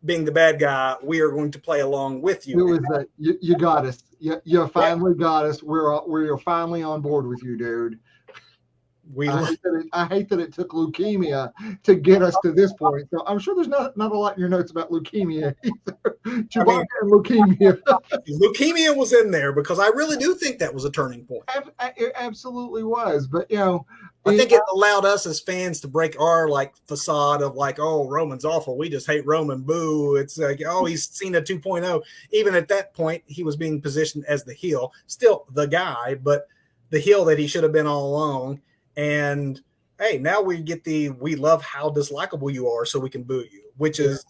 S2: being the bad guy, we are going to play along with you.
S1: It was that you got us. You finally got us. We're finally on board with you, dude. I hate that it took leukemia to get us to this point. So I'm sure there's not a lot in your notes about leukemia either. Chewbacca and leukemia.
S2: Leukemia was in there because I really do think that was a turning point.
S1: It absolutely was. But,
S2: I think it allowed us as fans to break our like facade of like, oh, Roman's awful. We just hate Roman. Boo. It's like, oh, he's Cena 2.0. Even at that point, he was being positioned as the heel, still the guy, but the heel that he should have been all along. And hey, now we get we love how dislikable you are, so we can boo you, which is,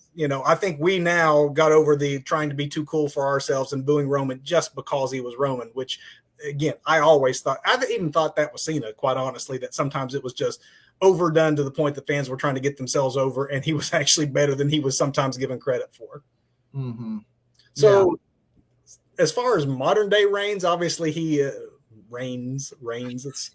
S2: I think we now got over the trying to be too cool for ourselves and booing Roman just because he was Roman, which again, I even thought that was Cena, quite honestly, that sometimes it was just overdone to the point that fans were trying to get themselves over, and he was actually better than he was sometimes given credit for.
S1: Mm-hmm.
S2: So as far as modern day Reigns, obviously he Reigns. It's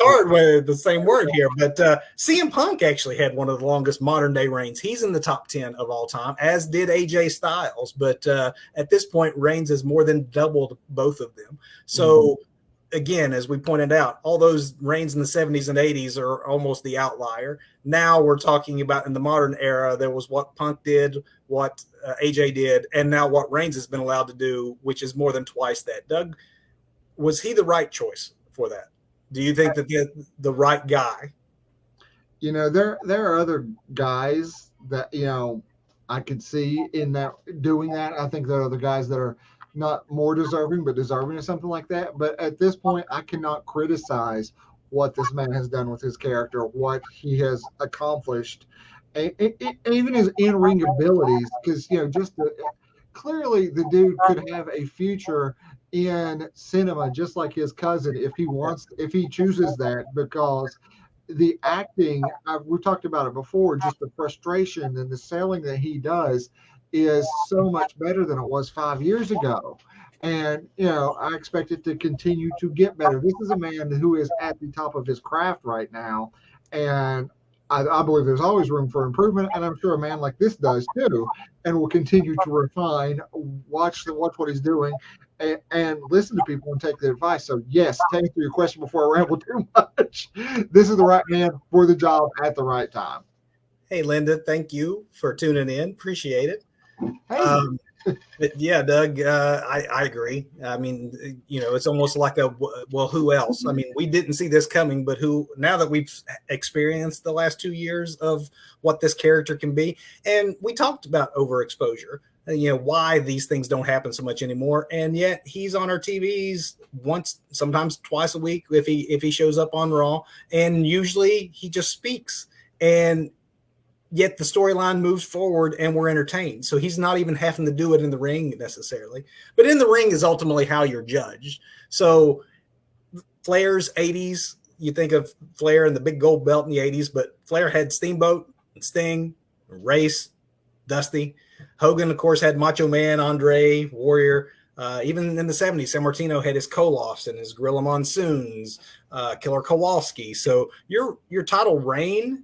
S2: hard with the same word here, but CM Punk actually had one of the longest modern day reigns. He's in the top 10 of all time, as did AJ Styles. But at this point, Reigns has more than doubled both of them. So again, as we pointed out, all those reigns in the 70s and 80s are almost the outlier. Now we're talking about in the modern era, there was what Punk did, what AJ did, and now what Reigns has been allowed to do, which is more than twice that. Doug, was he the right choice for that? Do you think that the right guy?
S1: There are other guys that, I could see in that doing that. I think there are other guys that are not more deserving, but deserving of something like that. But at this point, I cannot criticize what this man has done with his character, what he has accomplished, and even his in-ring abilities, because, clearly the dude could have a future in cinema just like his cousin if he chooses that, because the acting, we talked about it before, just the frustration and the selling that he does is so much better than it was 5 years ago. And, I expect it to continue to get better. This is a man who is at the top of his craft right now. And I believe there's always room for improvement, and I'm sure a man like this does too, and will continue to refine, watch what he's doing, and listen to people and take the advice. So yes, to answer your question before I ramble too much, this is the right man for the job at the right time.
S2: Hey, Linda, thank you for tuning in. Appreciate it.
S1: Hey.
S2: Yeah, Doug, I agree. I mean, it's almost like who else? I mean, we didn't see this coming, but now that we've experienced the last 2 years of what this character can be, and we talked about overexposure, why these things don't happen so much anymore. And yet he's on our TVs once, sometimes twice a week if he shows up on Raw, and usually he just speaks, and yet the storyline moves forward and we're entertained. So he's not even having to do it in the ring necessarily, but in the ring is ultimately how you're judged. So Flair's 80s, you think of Flair and the big gold belt in the 80s, but Flair had Steamboat and Sting, Race, Dusty. Hogan, of course, had Macho Man, Andre, Warrior. Even in the 70s, Samartino had his Koloffs and his Gorilla Monsoons, Killer Kowalski. So your title reign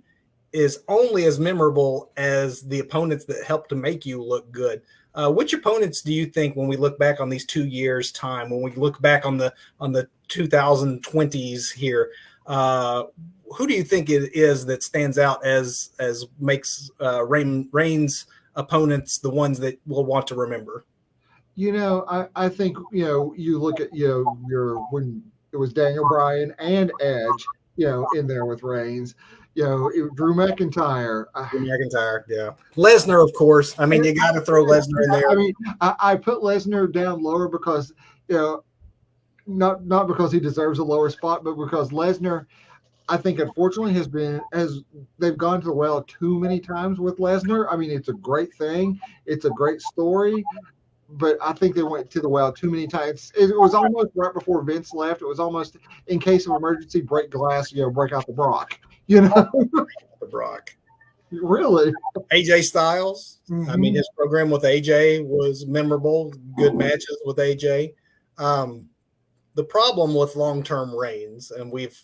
S2: is only as memorable as the opponents that help to make you look good. Which opponents do you think, when we look back on these 2 years' time, when we look back on the 2020s here, who do you think it is that stands out as makes Reigns opponents the ones that we'll want to remember?
S1: I think, you look at, when it was Daniel Bryan and Edge, in there with Reigns, Drew McIntyre.
S2: Drew McIntyre, yeah. Lesnar, of course. I mean, you got to throw Lesnar in there.
S1: I mean, I put Lesnar down lower because, not because he deserves a lower spot, but because Lesnar, I think, unfortunately, they've gone to the well too many times with Lesnar. I mean, it's a great thing. It's a great story. But I think they went to the well too many times. It was almost right before Vince left. It was almost, in case of emergency, break glass, break out the Brock.
S2: The Brock.
S1: Really?
S2: AJ Styles. Mm-hmm. I mean, his program with AJ was memorable. Good matches with AJ. The problem with long-term reigns, and we've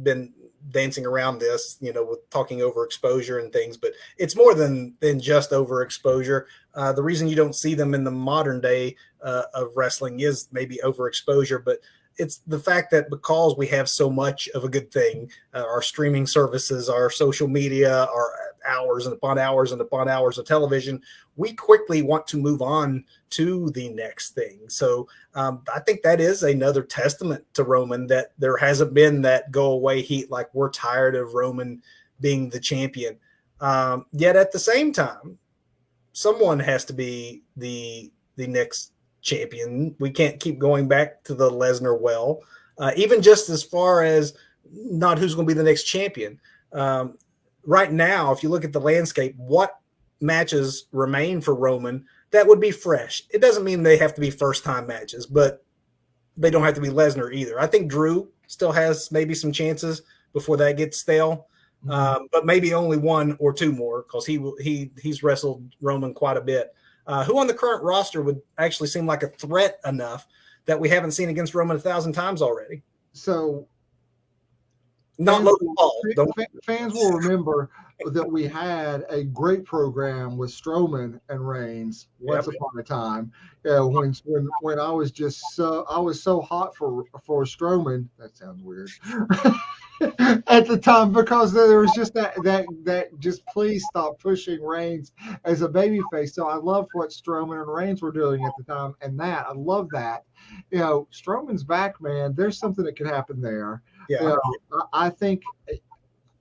S2: been dancing around this, with talking overexposure and things, but it's more than just overexposure. The reason you don't see them in the modern day of wrestling is maybe overexposure, but it's the fact that because we have so much of a good thing, our streaming services, our social media, our hours and upon hours and upon hours of television, we quickly want to move on to the next thing. So I think that is another testament to Roman, that there hasn't been that go away heat, like we're tired of Roman being the champion. Yet at the same time, someone has to be the next champion. We can't keep going back to the Lesnar well, even just as far as not who's going to be the next champion. Right now, if you look at the landscape, what matches remain for Roman that would be fresh? It doesn't mean they have to be first-time matches, but they don't have to be Lesnar either. I think Drew still has maybe some chances before that gets stale, but maybe only one or two more, because he's wrestled Roman quite a bit. Who on the current roster would actually seem like a threat enough that we haven't seen against Roman 1,000 times already?
S1: So,
S2: not Logan Paul.
S1: Fans will remember that we had a great program with Strowman and Reigns once upon a time. When I was so hot for Strowman. That sounds weird. At the time, because there was just that just please stop pushing Reigns as a babyface. So I loved what Strowman and Reigns were doing at the time, and I love that. Strowman's back, man. There's something that could happen there. Yeah, I think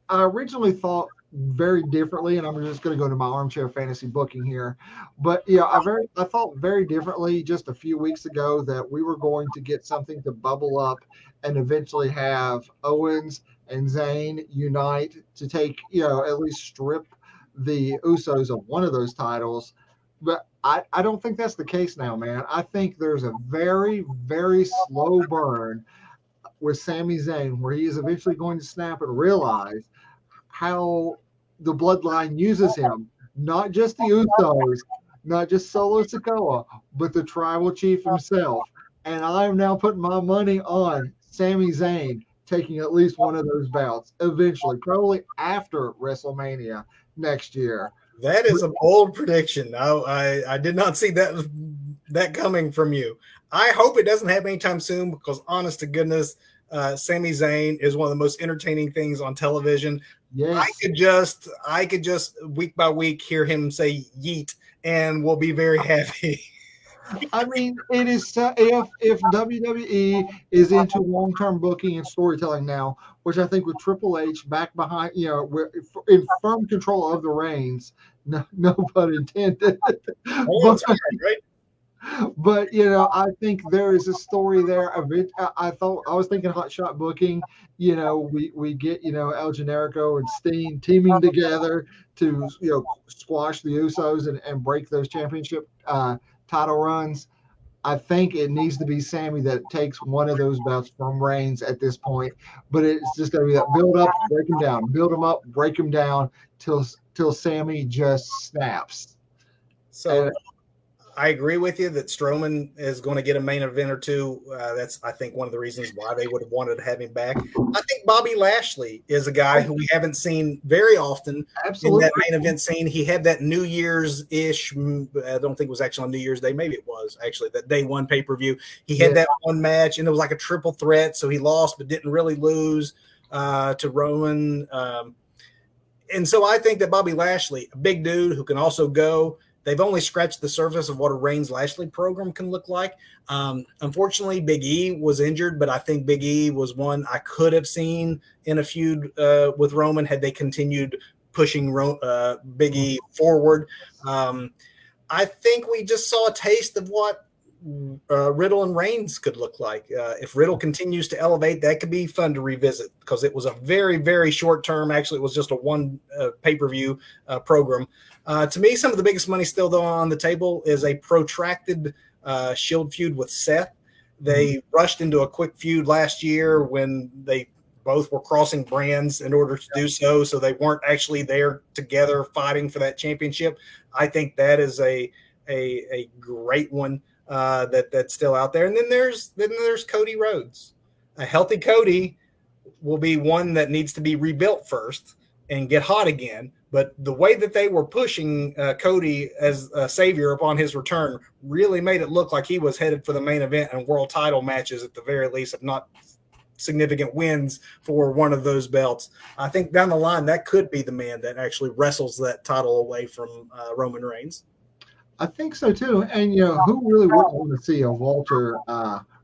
S1: I originally thought very differently, and I'm just going to go to my armchair fantasy booking here. But I thought very differently just a few weeks ago that we were going to get something to bubble up and eventually have Owens and Zayn unite to take, at least strip the Usos of one of those titles. But I don't think that's the case now, man. I think there's a very, very slow burn with Sami Zayn, where he is eventually going to snap and realize how the bloodline uses him. Not just the Usos, not just Solo Sikoa, but the tribal chief himself. And I'm now putting my money on Sami Zayn taking at least one of those bouts eventually, probably after WrestleMania next year.
S2: That is a bold prediction. I did not see that coming from you. I hope it doesn't happen anytime soon, because honest to goodness, Sami Zayn is one of the most entertaining things on television. Yes. I could just week by week hear him say yeet, and we'll be very happy.
S1: I mean, it is if WWE is into long-term booking and storytelling now, which I think with Triple H back behind, in firm control of the reins, no pun intended. But I think there is a story there of it. I was thinking Hot Shot booking. We get El Generico and Steen teaming together to squash the Usos and break those championship title runs. I think it needs to be Sami that takes one of those belts from Reigns at this point. But it's just going to be that build up, break him down, build him up, break him down till Sami just snaps.
S2: So. I agree with you that Strowman is going to get a main event or two. That's, I think, one of the reasons why they would have wanted to have him back. I think Bobby Lashley is a guy who we haven't seen very often. Absolutely. In that main event scene. He had that New Year's-ish, I don't think it was actually on New Year's Day. Maybe it was, actually, that day one pay-per-view. He had that one match, and it was like a triple threat, so he lost but didn't really lose to Roman. And so I think that Bobby Lashley, a big dude who can also go, they've only scratched the surface of what a Reigns-Lashley program can look like. Unfortunately, Big E was injured, but I think Big E was one I could have seen in a feud with Roman had they continued pushing Big E forward. I think we just saw a taste of what Riddle and Reigns could look like. If Riddle continues to elevate, that could be fun to revisit because it was a very, very short term. Actually, it was just a one pay-per-view program. To me, some of the biggest money still though on the table is a protracted Shield feud with Seth. They rushed into a quick feud last year when they both were crossing brands in order to do so. So they weren't actually there together fighting for that championship. I think that is a great one. That's still out there. And then there's Cody Rhodes. A healthy Cody will be one that needs to be rebuilt first and get hot again. But the way that they were pushing Cody as a savior upon his return really made it look like he was headed for the main event and world title matches at the very least, if not significant wins for one of those belts. I think down the line, that could be the man that actually wrestles that title away from Roman Reigns.
S1: I think so too. And who really wouldn't want to see a Walter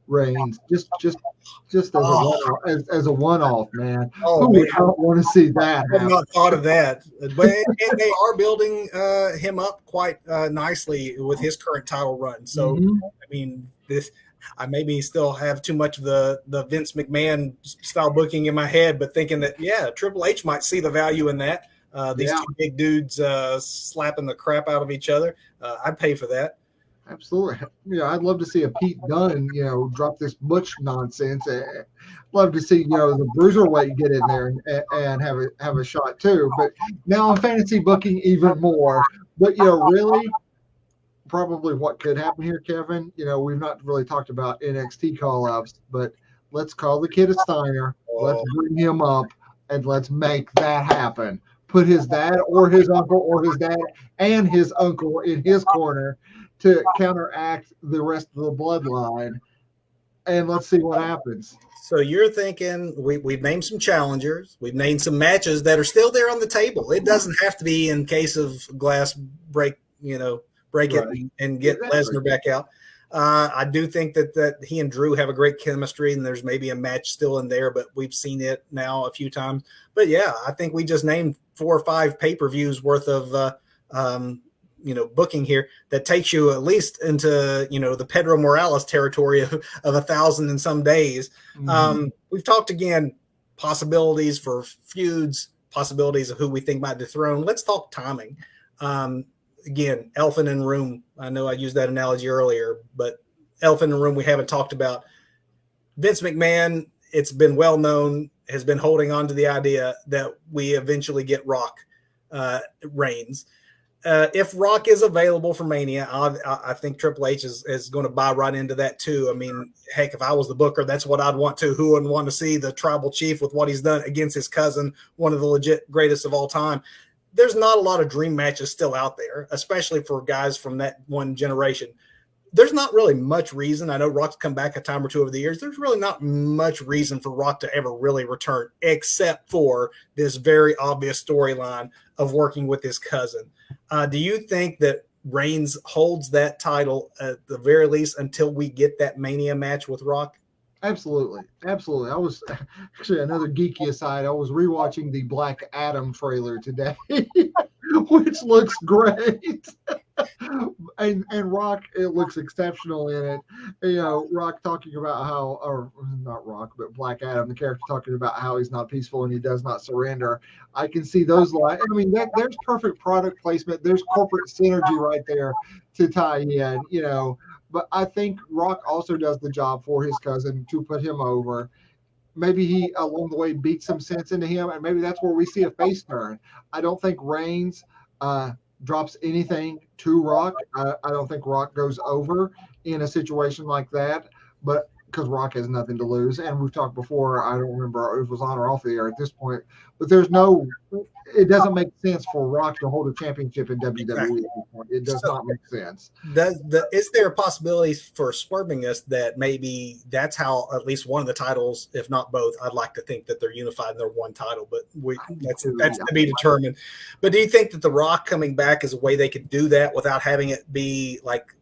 S1: Reigns just as a one-off, man? Who would not want to see that?
S2: I have not thought of that, but and they are building him up quite nicely with his current title run. So I mean, I maybe still have too much of the Vince McMahon style booking in my head, but thinking that Triple H might see the value in that. These two big dudes slapping the crap out of each other. I'd pay for that.
S1: Absolutely. I'd love to see a Pete Dunne, drop this Butch nonsense. Love to see, the Bruiserweight get in there and have a shot too. But now I'm fantasy booking even more. But, really, probably what could happen here, Kevin, we've not really talked about NXT call-ups, but let's call the kid a Steiner. Let's bring him up and let's make that happen. Put his dad or his uncle or his dad and his uncle in his corner to counteract the rest of the bloodline. And let's see what happens.
S2: So you're thinking we've named some challengers. We've named some matches that are still there on the table. It doesn't have to be in case of glass break it and get Lesnar back out. I do think that he and Drew have a great chemistry, and there's maybe a match still in there, but we've seen it now a few times. But I think we just named 4 or 5 pay-per-views worth of booking here that takes you at least into the Pedro Morales territory of 1,000 and some days. We've talked again possibilities for feuds, possibilities of who we think might dethrone. Let's talk timing. Again, elephant in the room. I know I used that analogy earlier, but elephant in the room we haven't talked about. Vince McMahon, it's been well known, has been holding on to the idea that we eventually get Rock Reigns. If Rock is available for Mania, I think Triple H is going to buy right into that too. I mean, heck, if I was the booker, that's what I'd want to. Who wouldn't want to see the tribal chief with what he's done against his cousin, one of the legit greatest of all time? There's not a lot of dream matches still out there, especially for guys from that one generation. There's not really much reason. I know Rock's come back a time or two over the years. There's really not much reason for Rock to ever really return, except for this very obvious storyline of working with his cousin. Do you think that Reigns holds that title at the very least until we get that Mania match with Rock?
S1: Absolutely. I was actually, another geeky aside, I was rewatching the Black Adam trailer today, which looks great. and Rock, it looks exceptional in it. Rock talking about how, or not Rock, but Black Adam, the character talking about how he's not peaceful and he does not surrender. I can see those lines. I mean, there's perfect product placement. There's corporate synergy right there to tie in, But I think Rock also does the job for his cousin to put him over. Maybe he, along the way, beats some sense into him, and maybe that's where we see a face turn. I don't think Reigns drops anything to Rock. I don't think Rock goes over in a situation like that. But because Rock has nothing to lose. And we've talked before, I don't remember if it was on or off the air at this point, but it doesn't make sense for Rock to hold a championship in WWE
S2: Exactly.
S1: at this point. It does not make sense.
S2: Is there a possibility for swerving us that maybe that's how at least one of the titles, if not both, I'd like to think that they're unified in their one title, but that's to be determined. But do you think that The Rock coming back is a way they could do that without having it be like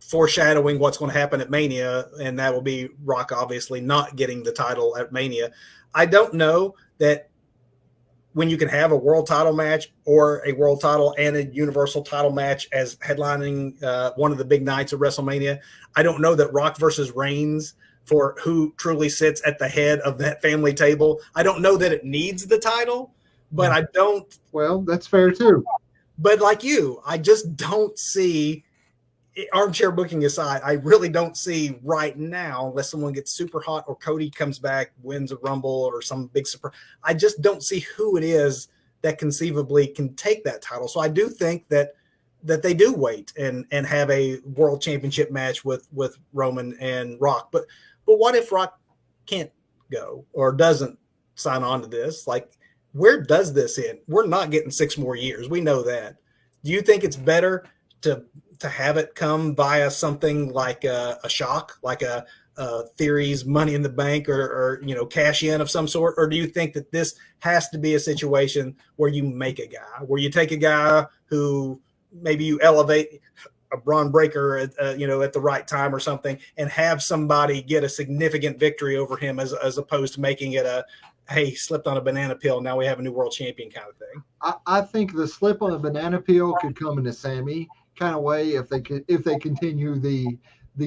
S2: foreshadowing what's going to happen at Mania, and that will be Rock obviously not getting the title at Mania? I don't know that when you can have a world title match or a world title and a universal title match as headlining one of the big nights of WrestleMania. I don't know that Rock versus Reigns, for who truly sits at the head of that family table, I don't know that it needs the title, but I don't.
S1: Well, that's fair too.
S2: But like you, I just don't see, armchair booking aside, I really don't see right now, unless someone gets super hot or Cody comes back, wins a Rumble or some big surprise, I just don't see who it is that conceivably can take that title. So I do think that they do wait and have a world championship match with Roman and Rock. But what if Rock can't go or doesn't sign on to this? Like, where does this end? We're not getting 6 more years. We know that. Do you think it's better to have it come via something like a shock, like a Theory's Money in the Bank or cash in of some sort? Or do you think that this has to be a situation where you make a guy, where you take a guy who maybe you elevate a Braun Breaker at the right time or something, and have somebody get a significant victory over him as opposed to making it a, hey, slipped on a banana peel, now we have a new world champion kind of thing?
S1: I think the slip on a banana peel could come in a Sammy kind of way if they continue the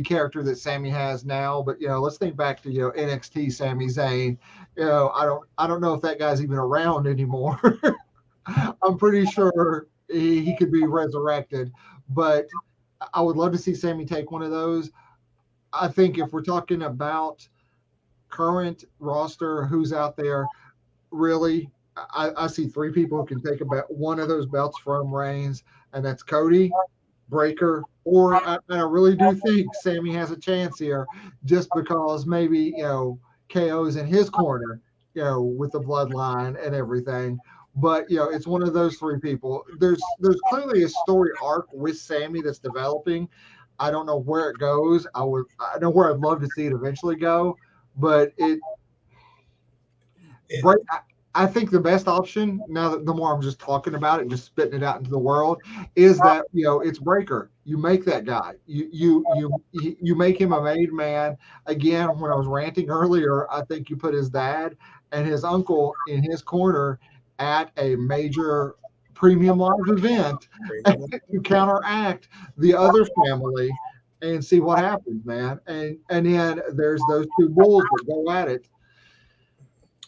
S1: character that Sammy has now. But let's think back to NXT Sami Zayn. I don't know if that guy's even around anymore. I'm pretty sure he could be resurrected, but I would love to see Sammy take one of those. I think if we're talking about current roster, who's out there, really, I see 3 people who can take about one of those belts from Reigns, and that's Cody, Breaker, or I really do think Sammy has a chance here, just because maybe KO's in his corner, with the bloodline and everything. But it's one of those 3 people. There's clearly a story arc with Sammy that's developing. I don't know where it goes. I know where I'd love to see it eventually go, but I think the best option, now that the more I'm just talking about it and just spitting it out into the world, is that it's Breaker. You make that guy. You make him a made man. Again, when I was ranting earlier, I think you put his dad and his uncle in his corner at a major premium live event to counteract the other family and see what happens, man. And then there's those 2 bulls that go at it.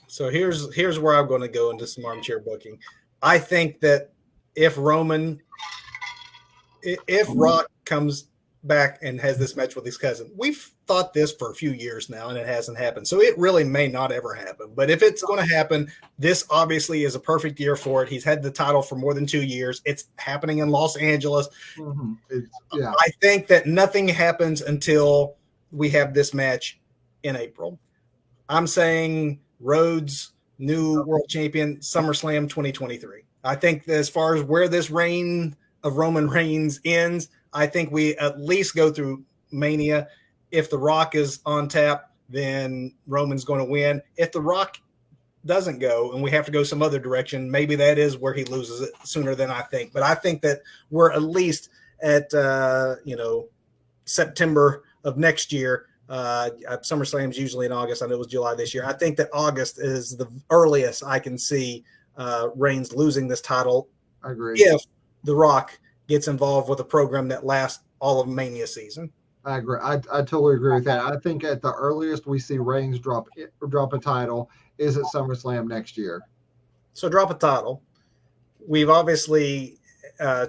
S2: So here's where I'm going to go into some armchair booking. I think that if Rock comes back and has this match with his cousin, we've thought this for a few years now and it hasn't happened. So it really may not ever happen. But if it's going to happen, this obviously is a perfect year for it. He's had the title for more than 2 years. It's happening in Los Angeles.
S1: Mm-hmm.
S2: I think that nothing happens until we have this match in April. I'm saying Rhodes, new world champion, SummerSlam 2023. I think that as far as where this reign of Roman Reigns ends, I think we at least go through Mania. If The Rock is on tap, then Roman's going to win. If The Rock doesn't go and we have to go some other direction, maybe that is where he loses it sooner than I think. But I think that we're at least at September of next year. SummerSlam is usually in August. I know it was July this year. I think that August is the earliest I can see Reigns losing this title.
S1: I agree.
S2: If The Rock gets involved with a program that lasts all of Mania season.
S1: I agree. I totally agree with that. I think at the earliest we see Reigns drop a title is at SummerSlam next year.
S2: So drop a title. We've obviously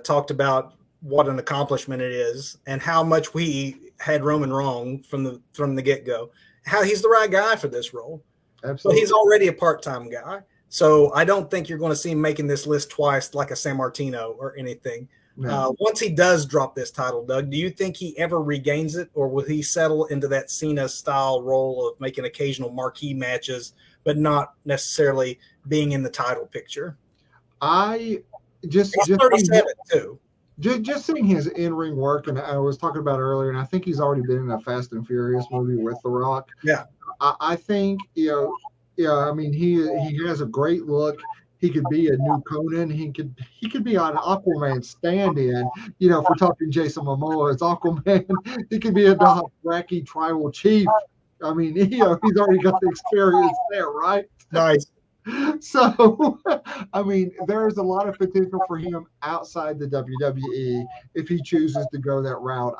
S2: talked about what an accomplishment it is and how much we had Roman wrong from the get-go, how he's the right guy for this role.
S1: Absolutely.
S2: But he's already a part-time guy. So I don't think you're going to see him making this list twice like a Sammartino or anything.
S1: No.
S2: Once he does drop this title, Doug, do you think he ever regains it, or will he settle into that Cena-style role of making occasional marquee matches, but not necessarily being in the title picture?
S1: I just
S2: He's
S1: just
S2: 37 too.
S1: just seeing his in-ring work, and I was talking about earlier, and I think he's already been in a Fast and Furious movie with The Rock.
S2: Yeah.
S1: I think I mean he has a great look. He could be a new Conan. He could be on Aquaman stand-in. If we're talking Jason Momoa, it's Aquaman. He could be a Dothraki tribal chief. I mean, he's already got the experience there, right?
S2: Nice.
S1: So, I mean, there's a lot of potential for him outside the WWE if he chooses to go that route.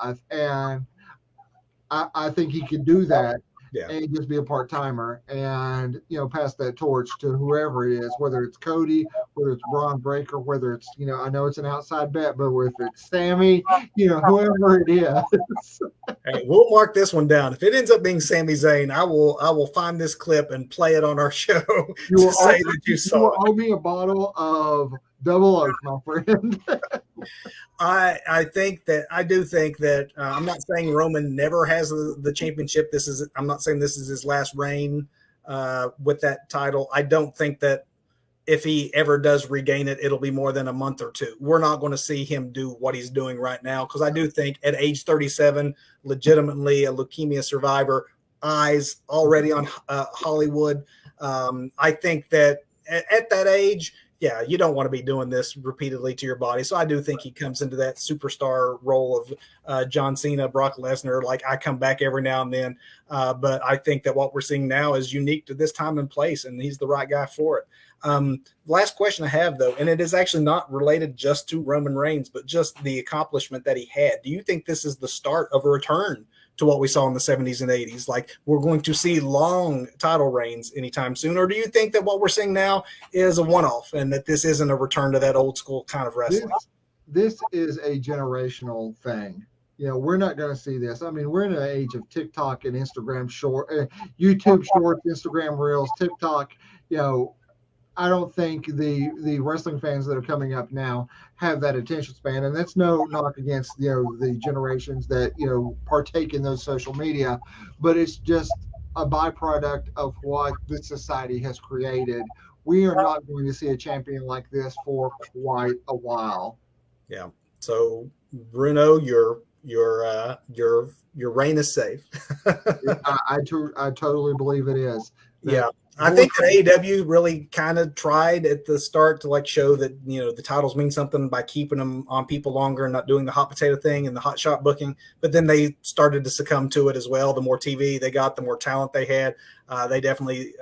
S1: I think he can do that
S2: Yeah.
S1: and just be a part timer and pass that torch to whoever it is, whether it's Cody, whether it's Braun Breaker, whether it's I know it's an outside bet, but if it's Sammy, whoever it is.
S2: Hey, we'll mark this one down. If it ends up being Sami Zayn, I will find this clip and play it on our show to say that you saw it.
S1: Owe me a bottle of Double Oak, my friend.
S2: I do think that I'm not saying Roman never has the championship. I'm not saying this is his last reign with that title. I don't think that if he ever does regain it, it'll be more than a month or two. We're not going to see him do what he's doing right now, because I do think at age 37, legitimately a leukemia survivor, eyes already on Hollywood. I think that at that age, yeah, you don't want to be doing this repeatedly to your body. So I do think he comes into that superstar role of John Cena, Brock Lesnar. Like, I come back every now and then. But I think that what we're seeing now is unique to this time and place, and he's the right guy for it. Last question I have, though, and it is actually not related just to Roman Reigns, but just the accomplishment that he had. Do you think this is the start of a return to what we saw in the 70s and 80s? Like, we're going to see long title reigns anytime soon? Or do you think that what we're seeing now is a one-off and that this isn't a return to that old school kind of wrestling?
S1: This is a generational thing. We're not going to see this. I mean, we're in an age of TikTok and Instagram YouTube shorts, Instagram reels, TikTok. I don't think the wrestling fans that are coming up now have that attention span, and that's no knock against the generations that partake in those social media, but it's just a byproduct of what this society has created. We are not going to see a champion like this for quite a while.
S2: Yeah. So, Bruno, your reign is safe.
S1: I totally believe it is.
S2: Yeah. I think that AEW really kind of tried at the start to show that, the titles mean something by keeping them on people longer and not doing the hot potato thing and the hot shot booking. But then they started to succumb to it as well. The more TV they got, the more talent they had. They definitely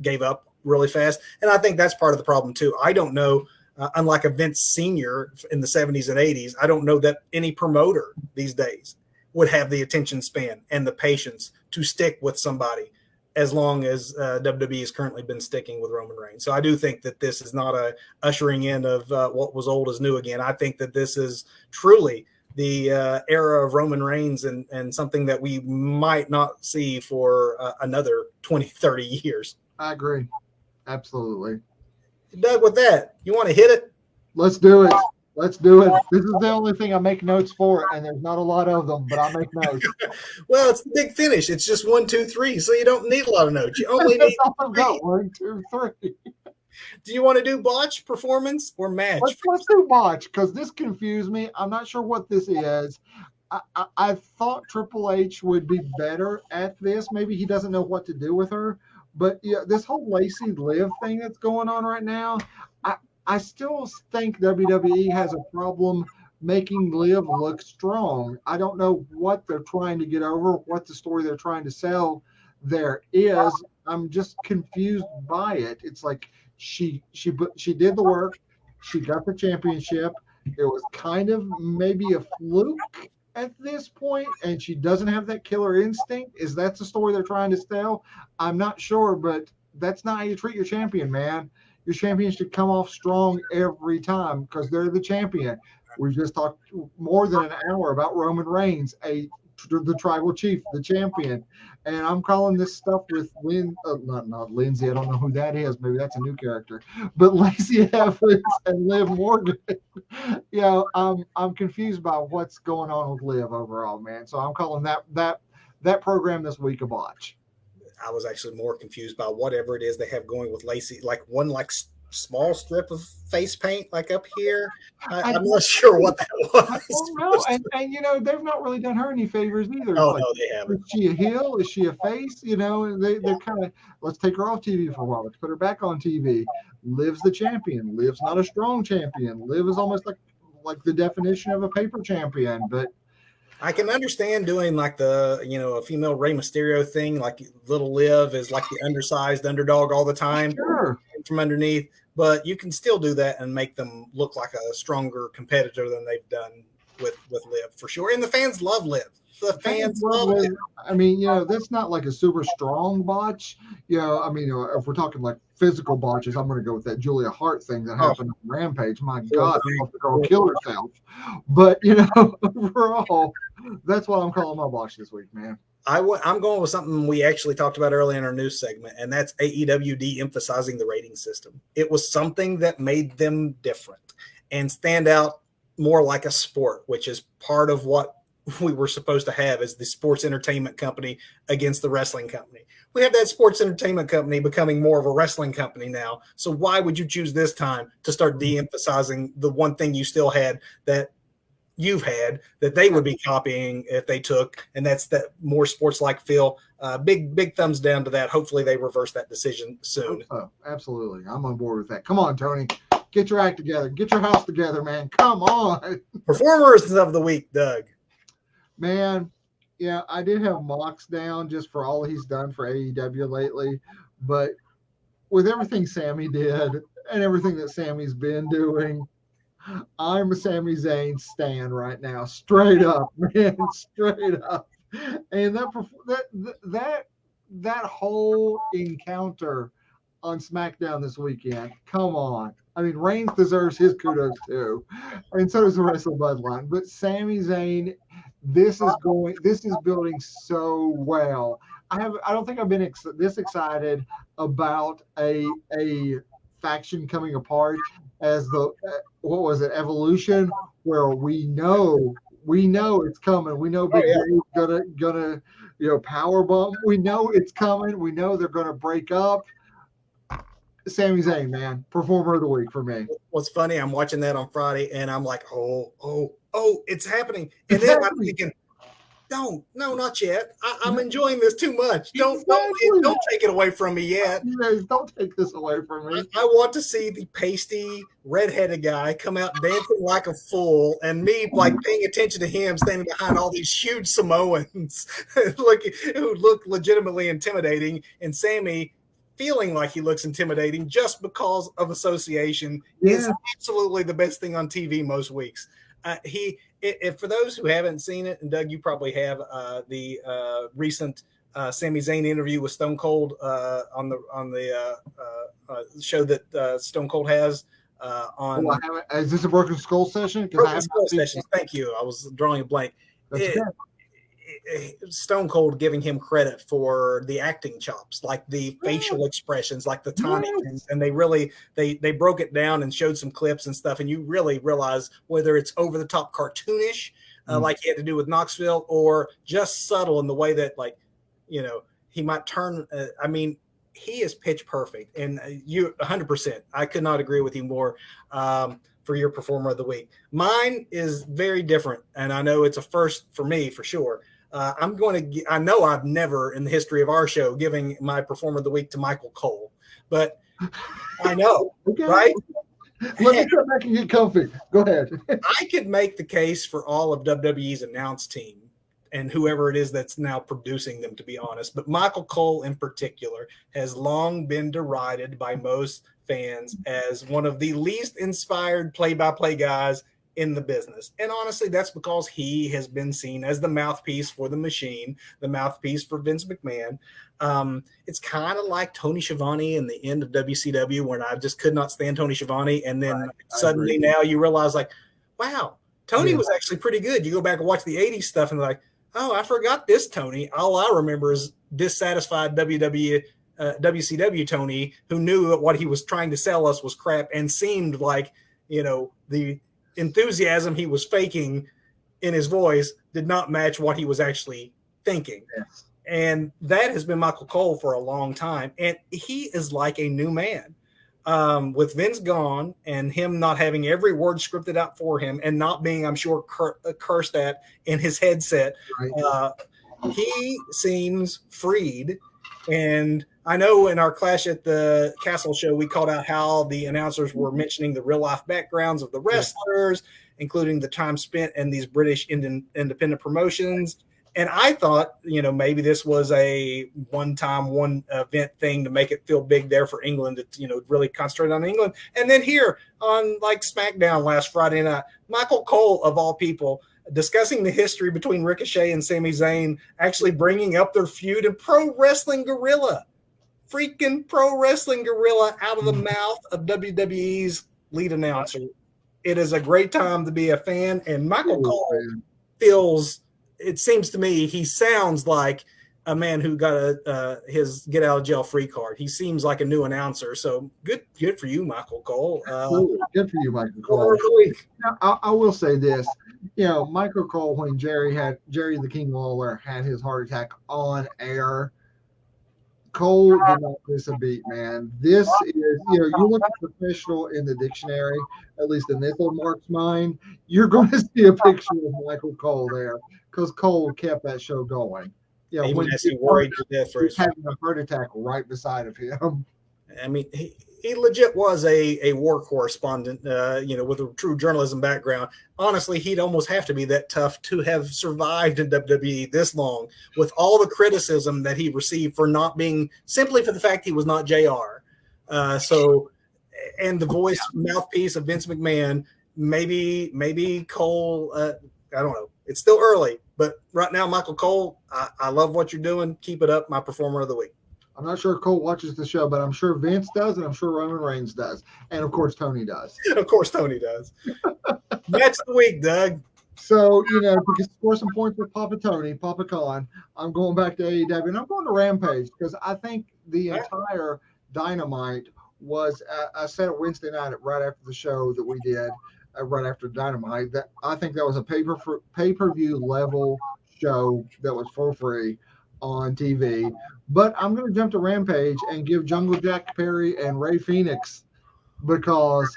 S2: gave up really fast. And I think that's part of the problem too. I don't know, unlike a Vince Sr. in the 70s and 80s, I don't know that any promoter these days would have the attention span and the patience to stick with somebody as long as WWE has currently been sticking with Roman Reigns. So I do think that this is not a ushering in of what was old is new again. I think that this is truly the era of Roman Reigns and something that we might not see for another 20, 30 years.
S1: I agree. Absolutely.
S2: Doug, with that, you want to hit it?
S1: Let's do it. Let's do it. This is the only thing I make notes for, and there's not a lot of them, but I make notes.
S2: Well, it's the big finish. It's just 1, 2, 3, so you don't need a lot of notes. You only need
S1: I've got 1, 2, 3.
S2: Do you want to do botch, performance, or match?
S1: Let's do botch, because this confused me. I'm not sure what this is. I thought Triple H would be better at this. Maybe he doesn't know what to do with her. But this whole Lacey Liv thing that's going on right now, I still think WWE has a problem making Liv look strong. I don't know what they're trying to get over, what the story they're trying to sell there is. I'm just confused by it. It's like she did the work. She got the championship. It was kind of maybe a fluke at this point, and she doesn't have that killer instinct. Is that the story they're trying to sell? I'm not sure, but that's not how you treat your champion, man. Your champion should come off strong every time because they're the champion. We just talked more than an hour about Roman Reigns, a the tribal chief, the champion. And I'm calling this stuff with not Lindsay. I don't know who that is. Maybe that's a new character. But Lacey Evans and Liv Morgan. I'm confused by what's going on with Liv overall, man. So I'm calling that program this week a botch.
S2: I was actually more confused by whatever it is they have going with Lacey. Like one small strip of face paint like up here. I'm not sure what that was.
S1: I don't know. And they've not really done her any favors either.
S2: Oh, no, they haven't.
S1: Is she a heel? Is she a face? They're kind of, let's take her off TV for a while. Let's put her back on TV. Liv's the champion. Liv's not a strong champion. Liv is almost like the definition of a paper champion. But
S2: I can understand doing like a female Rey Mysterio thing, like little Liv is like the undersized underdog all the time,
S1: sure,
S2: from underneath. But you can still do that and make them look like a stronger competitor than they've done with Liv for sure. And the fans love Liv. The fans love Liv.
S1: I mean, that's not like a super strong botch. If we're talking like physical botches, I'm going to go with that Julia Hart thing that happened on Rampage. My God, I hope the girl killed herself. But, overall, that's what I'm calling my botch this week, man.
S2: I'm going with something we actually talked about earlier in our news segment, and that's AEW de-emphasizing the rating system. It was something that made them different and stand out more like a sport, which is part of what we were supposed to have as the sports entertainment company against the wrestling company. We have that sports entertainment company becoming more of a wrestling company now. So why would you choose this time to start de-emphasizing the one thing you still had that you've had that they would be copying if they took, and that's that more sports-like feel. Big thumbs down to that. Hopefully they reverse that decision soon.
S1: Oh, absolutely. I'm on board with that. Come on, Tony. Get your act together. Get your house together, man. Come on.
S2: Performers of the week, Doug.
S1: Man, yeah, I did have Mox down just for all he's done for AEW lately, but with everything Sammy did and everything that Sammy's been doing, I'm a Sami Zayn stan right now, straight up, man, straight up. And that whole encounter on SmackDown this weekend, come on. I mean, Reigns deserves his kudos too, and so does the rest of the bloodline. But Sami Zayn, this is building so well. I don't think I've been this excited about a faction coming apart as the what was it, Evolution, where we know it's coming. We know Big Dave's gonna power bump. We know it's coming. We know they're gonna break up. Sami Zayn, man, performer of the week for me.
S2: What's funny, I'm watching that on Friday and I'm like, oh, it's happening. And then I'm thinking, no, not yet. I'm enjoying this too much. Don't take it away from me yet.
S1: Yes, don't take this away from me.
S2: I want to see the pasty, redheaded guy come out dancing like a fool, and me like paying attention to him standing behind all these huge Samoans who look legitimately intimidating, and Sammy feeling like he looks intimidating just because of association is absolutely the best thing on TV most weeks. If for those who haven't seen it, and Doug, you probably have the recent Sami Zayn interview with Stone Cold on the show that Stone Cold has on.
S1: Is this a Broken Skull session?
S2: Broken Skull session. Thank you. I was drawing a blank. Stone Cold giving him credit for the acting chops, like the facial expressions, like the timing, and they really they broke it down and showed some clips and stuff, and you really realize whether it's over the top cartoonish, like he had to do with Knoxville, or just subtle in the way that he might turn. I mean, he is pitch perfect, and you 100%. I could not agree with you more. For your performer of the week, mine is very different, and I know it's a first for me for sure. I know I've never in the history of our show giving my performer of the week to Michael Cole, but I know, right?
S1: Let me come back and get comfy. Go ahead.
S2: I could make the case for all of WWE's announce team and whoever it is that's now producing them, to be honest. But Michael Cole in particular has long been derided by most fans as one of the least inspired play-by-play guys in the business. And honestly, that's because he has been seen as the mouthpiece for the machine, the mouthpiece for Vince McMahon. It's kind of like Tony Schiavone in the end of WCW, when I just could not stand Tony Schiavone. And then suddenly now you realize, like, wow, Tony was actually pretty good. You go back and watch the 80s stuff and like, oh, I forgot this Tony. All I remember is dissatisfied WCW Tony, who knew that what he was trying to sell us was crap and seemed like, the enthusiasm he was faking in his voice did not match what he was actually thinking.
S1: Yes.
S2: And that has been Michael Cole for a long time. And he is like a new man. With Vince gone and him not having every word scripted out for him and not being, I'm sure, cursed at in his headset,
S1: Right.
S2: He seems freed. And I know in our Clash at the Castle show, we called out how the announcers were mentioning the real life backgrounds of the wrestlers, including the time spent in these British independent promotions. And I thought, maybe this was a one event thing to make it feel big there for England to, really concentrate on England. And then here on like SmackDown last Friday night, Michael Cole, of all people, discussing the history between Ricochet and Sami Zayn, actually bringing up their feud in Pro Wrestling Guerrilla. Freaking Pro Wrestling Guerrilla out of the mouth of WWE's lead announcer. It is a great time to be a fan. And Michael Cole feels... It seems to me he sounds like a man who got his get out of jail free card. He seems like a new announcer. So good for you, Michael Cole.
S1: Good for you, Michael Cole. I will say this, Michael Cole, when Jerry the King Lawler had his heart attack on air, Cole did not miss a beat, man. This is, you look at professional in the dictionary, at least in this little Mark's mind, you're going to see a picture of Michael Cole there because Cole kept that show going.
S2: Even as he worried to death for his
S1: having a heart attack right beside of him.
S2: I mean, he legit was a war correspondent, with a true journalism background. Honestly, he'd almost have to be that tough to have survived in WWE this long with all the criticism that he received for not being, simply for the fact he was not JR. And the voice mouthpiece of Vince McMahon, maybe Cole, I don't know. It's still early, but right now, Michael Cole, I love what you're doing. Keep it up, my performer of the week.
S1: I'm not sure Cole watches the show, but I'm sure Vince does, and I'm sure Roman Reigns does. And, of course, Tony does.
S2: Of course, Tony does. Match of the week, Doug.
S1: So, to score some points with Papa Con, I'm going back to AEW, and I'm going to Rampage because I think the entire Dynamite was I said it Wednesday night right after the show that we did, right after Dynamite, that I think that was a pay-per-view level show that was for free on TV. But I'm going to jump to Rampage and give Jungle Jack Perry and Ray Phoenix because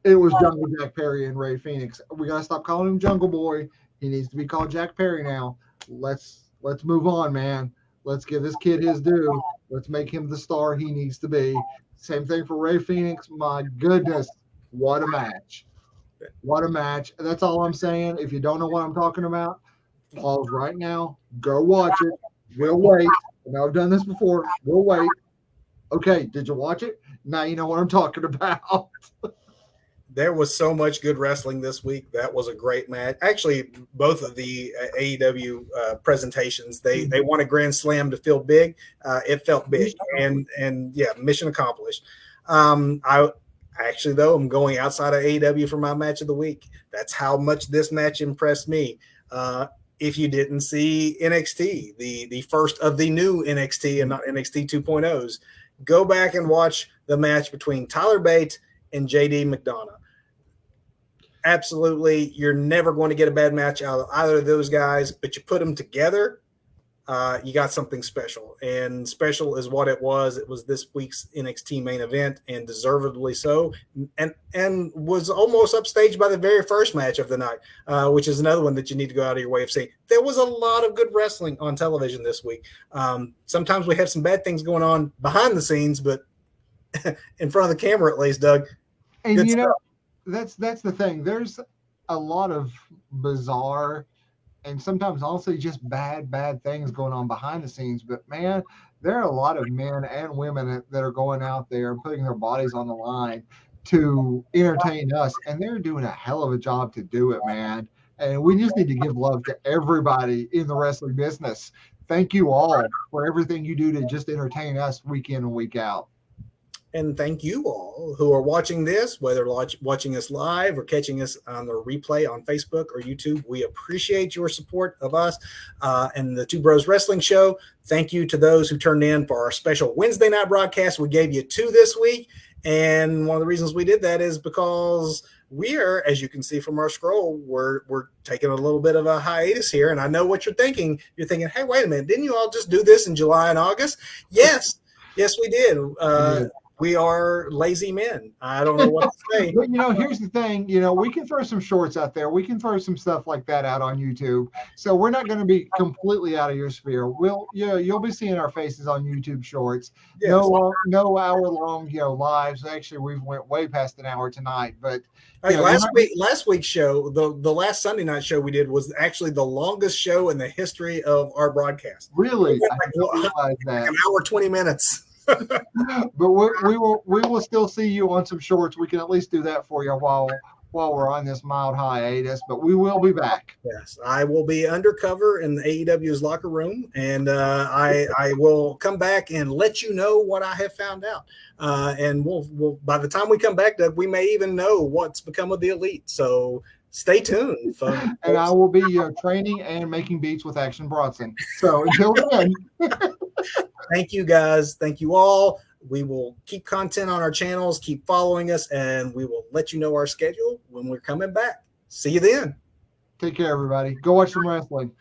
S1: it was Jungle Jack Perry and Ray Phoenix. We got to stop calling him Jungle Boy. He needs to be called Jack Perry now. Let's move on, man. Let's give this kid his due. Let's make him the star he needs to be. Same thing for Ray Phoenix. My goodness, what a match. What a match. That's all I'm saying. If you don't know what I'm talking about, pause right now. Go watch it. We'll wait. Now I've done this before. We'll wait. Okay, did you watch it? Now you know what I'm talking about.
S2: There was so much good wrestling this week. That was a great match. Actually, both of the AEW presentations, they won a grand slam to feel big. It felt big, and yeah, mission accomplished. Actually, though, I'm going outside of AEW for my match of the week. That's how much this match impressed me. If you didn't see NXT, the first of the new NXT and not NXT 2.0s, go back and watch the match between Tyler Bate and JD McDonough. Absolutely, you're never going to get a bad match out of either of those guys, but you put them together, you got something special. And special is what it was. It was this week's NXT main event, and deservedly so, and was almost upstaged by the very first match of the night, which is another one that you need to go out of your way of saying. There was a lot of good wrestling on television this week. Sometimes we have some bad things going on behind the scenes, but in front of the camera, at least, Doug.
S1: And that's the thing. There's a lot of bizarre and sometimes also just bad things going on behind the scenes. But man, there are a lot of men and women that are going out there and putting their bodies on the line to entertain us, and they're doing a hell of a job to do it, man. And we just need to give love to everybody in the wrestling business. Thank you all for everything you do to just entertain us week in and week out.
S2: And thank you all who are watching this, whether watching us live or catching us on the replay on Facebook or YouTube. We appreciate your support of us and the Two Bros Wrestling Show. Thank you to those who turned in for our special Wednesday night broadcast. We gave you 2 this week. And one of the reasons we did that is because we are, as you can see from our scroll, we're taking a little bit of a hiatus here. And I know what you're thinking. You're thinking, hey, wait a minute. Didn't you all just do this in July and August? Yes, we did. We are lazy men. I don't know what to say.
S1: But, here's the thing. We can throw some shorts out there. We can throw some stuff like that out on YouTube. So we're not going to be completely out of your sphere. You'll be seeing our faces on YouTube shorts. Yes. No hour-long, lives. Actually, we've went way past an hour tonight. But
S2: last week's show, the last Sunday night show we did was actually the longest show in the history of our broadcast.
S1: Really? I didn't realize that.
S2: An hour, 20 minutes.
S1: But we will still see you on some shorts. We can at least do that for you while we're on this mild hiatus, but we will be back.
S2: Yes, I will be undercover in the AEW's locker room, and I will come back and let you know what I have found out. And we'll by the time we come back, Doug, we may even know what's become of the Elite. So stay tuned, folks.
S1: And I will be training and making beats with Action Bronson. So until then.
S2: Thank you, guys. Thank you all. We will keep content on our channels, keep following us, and we will let you know our schedule when we're coming back. See you then.
S1: Take care, everybody. Go watch some wrestling.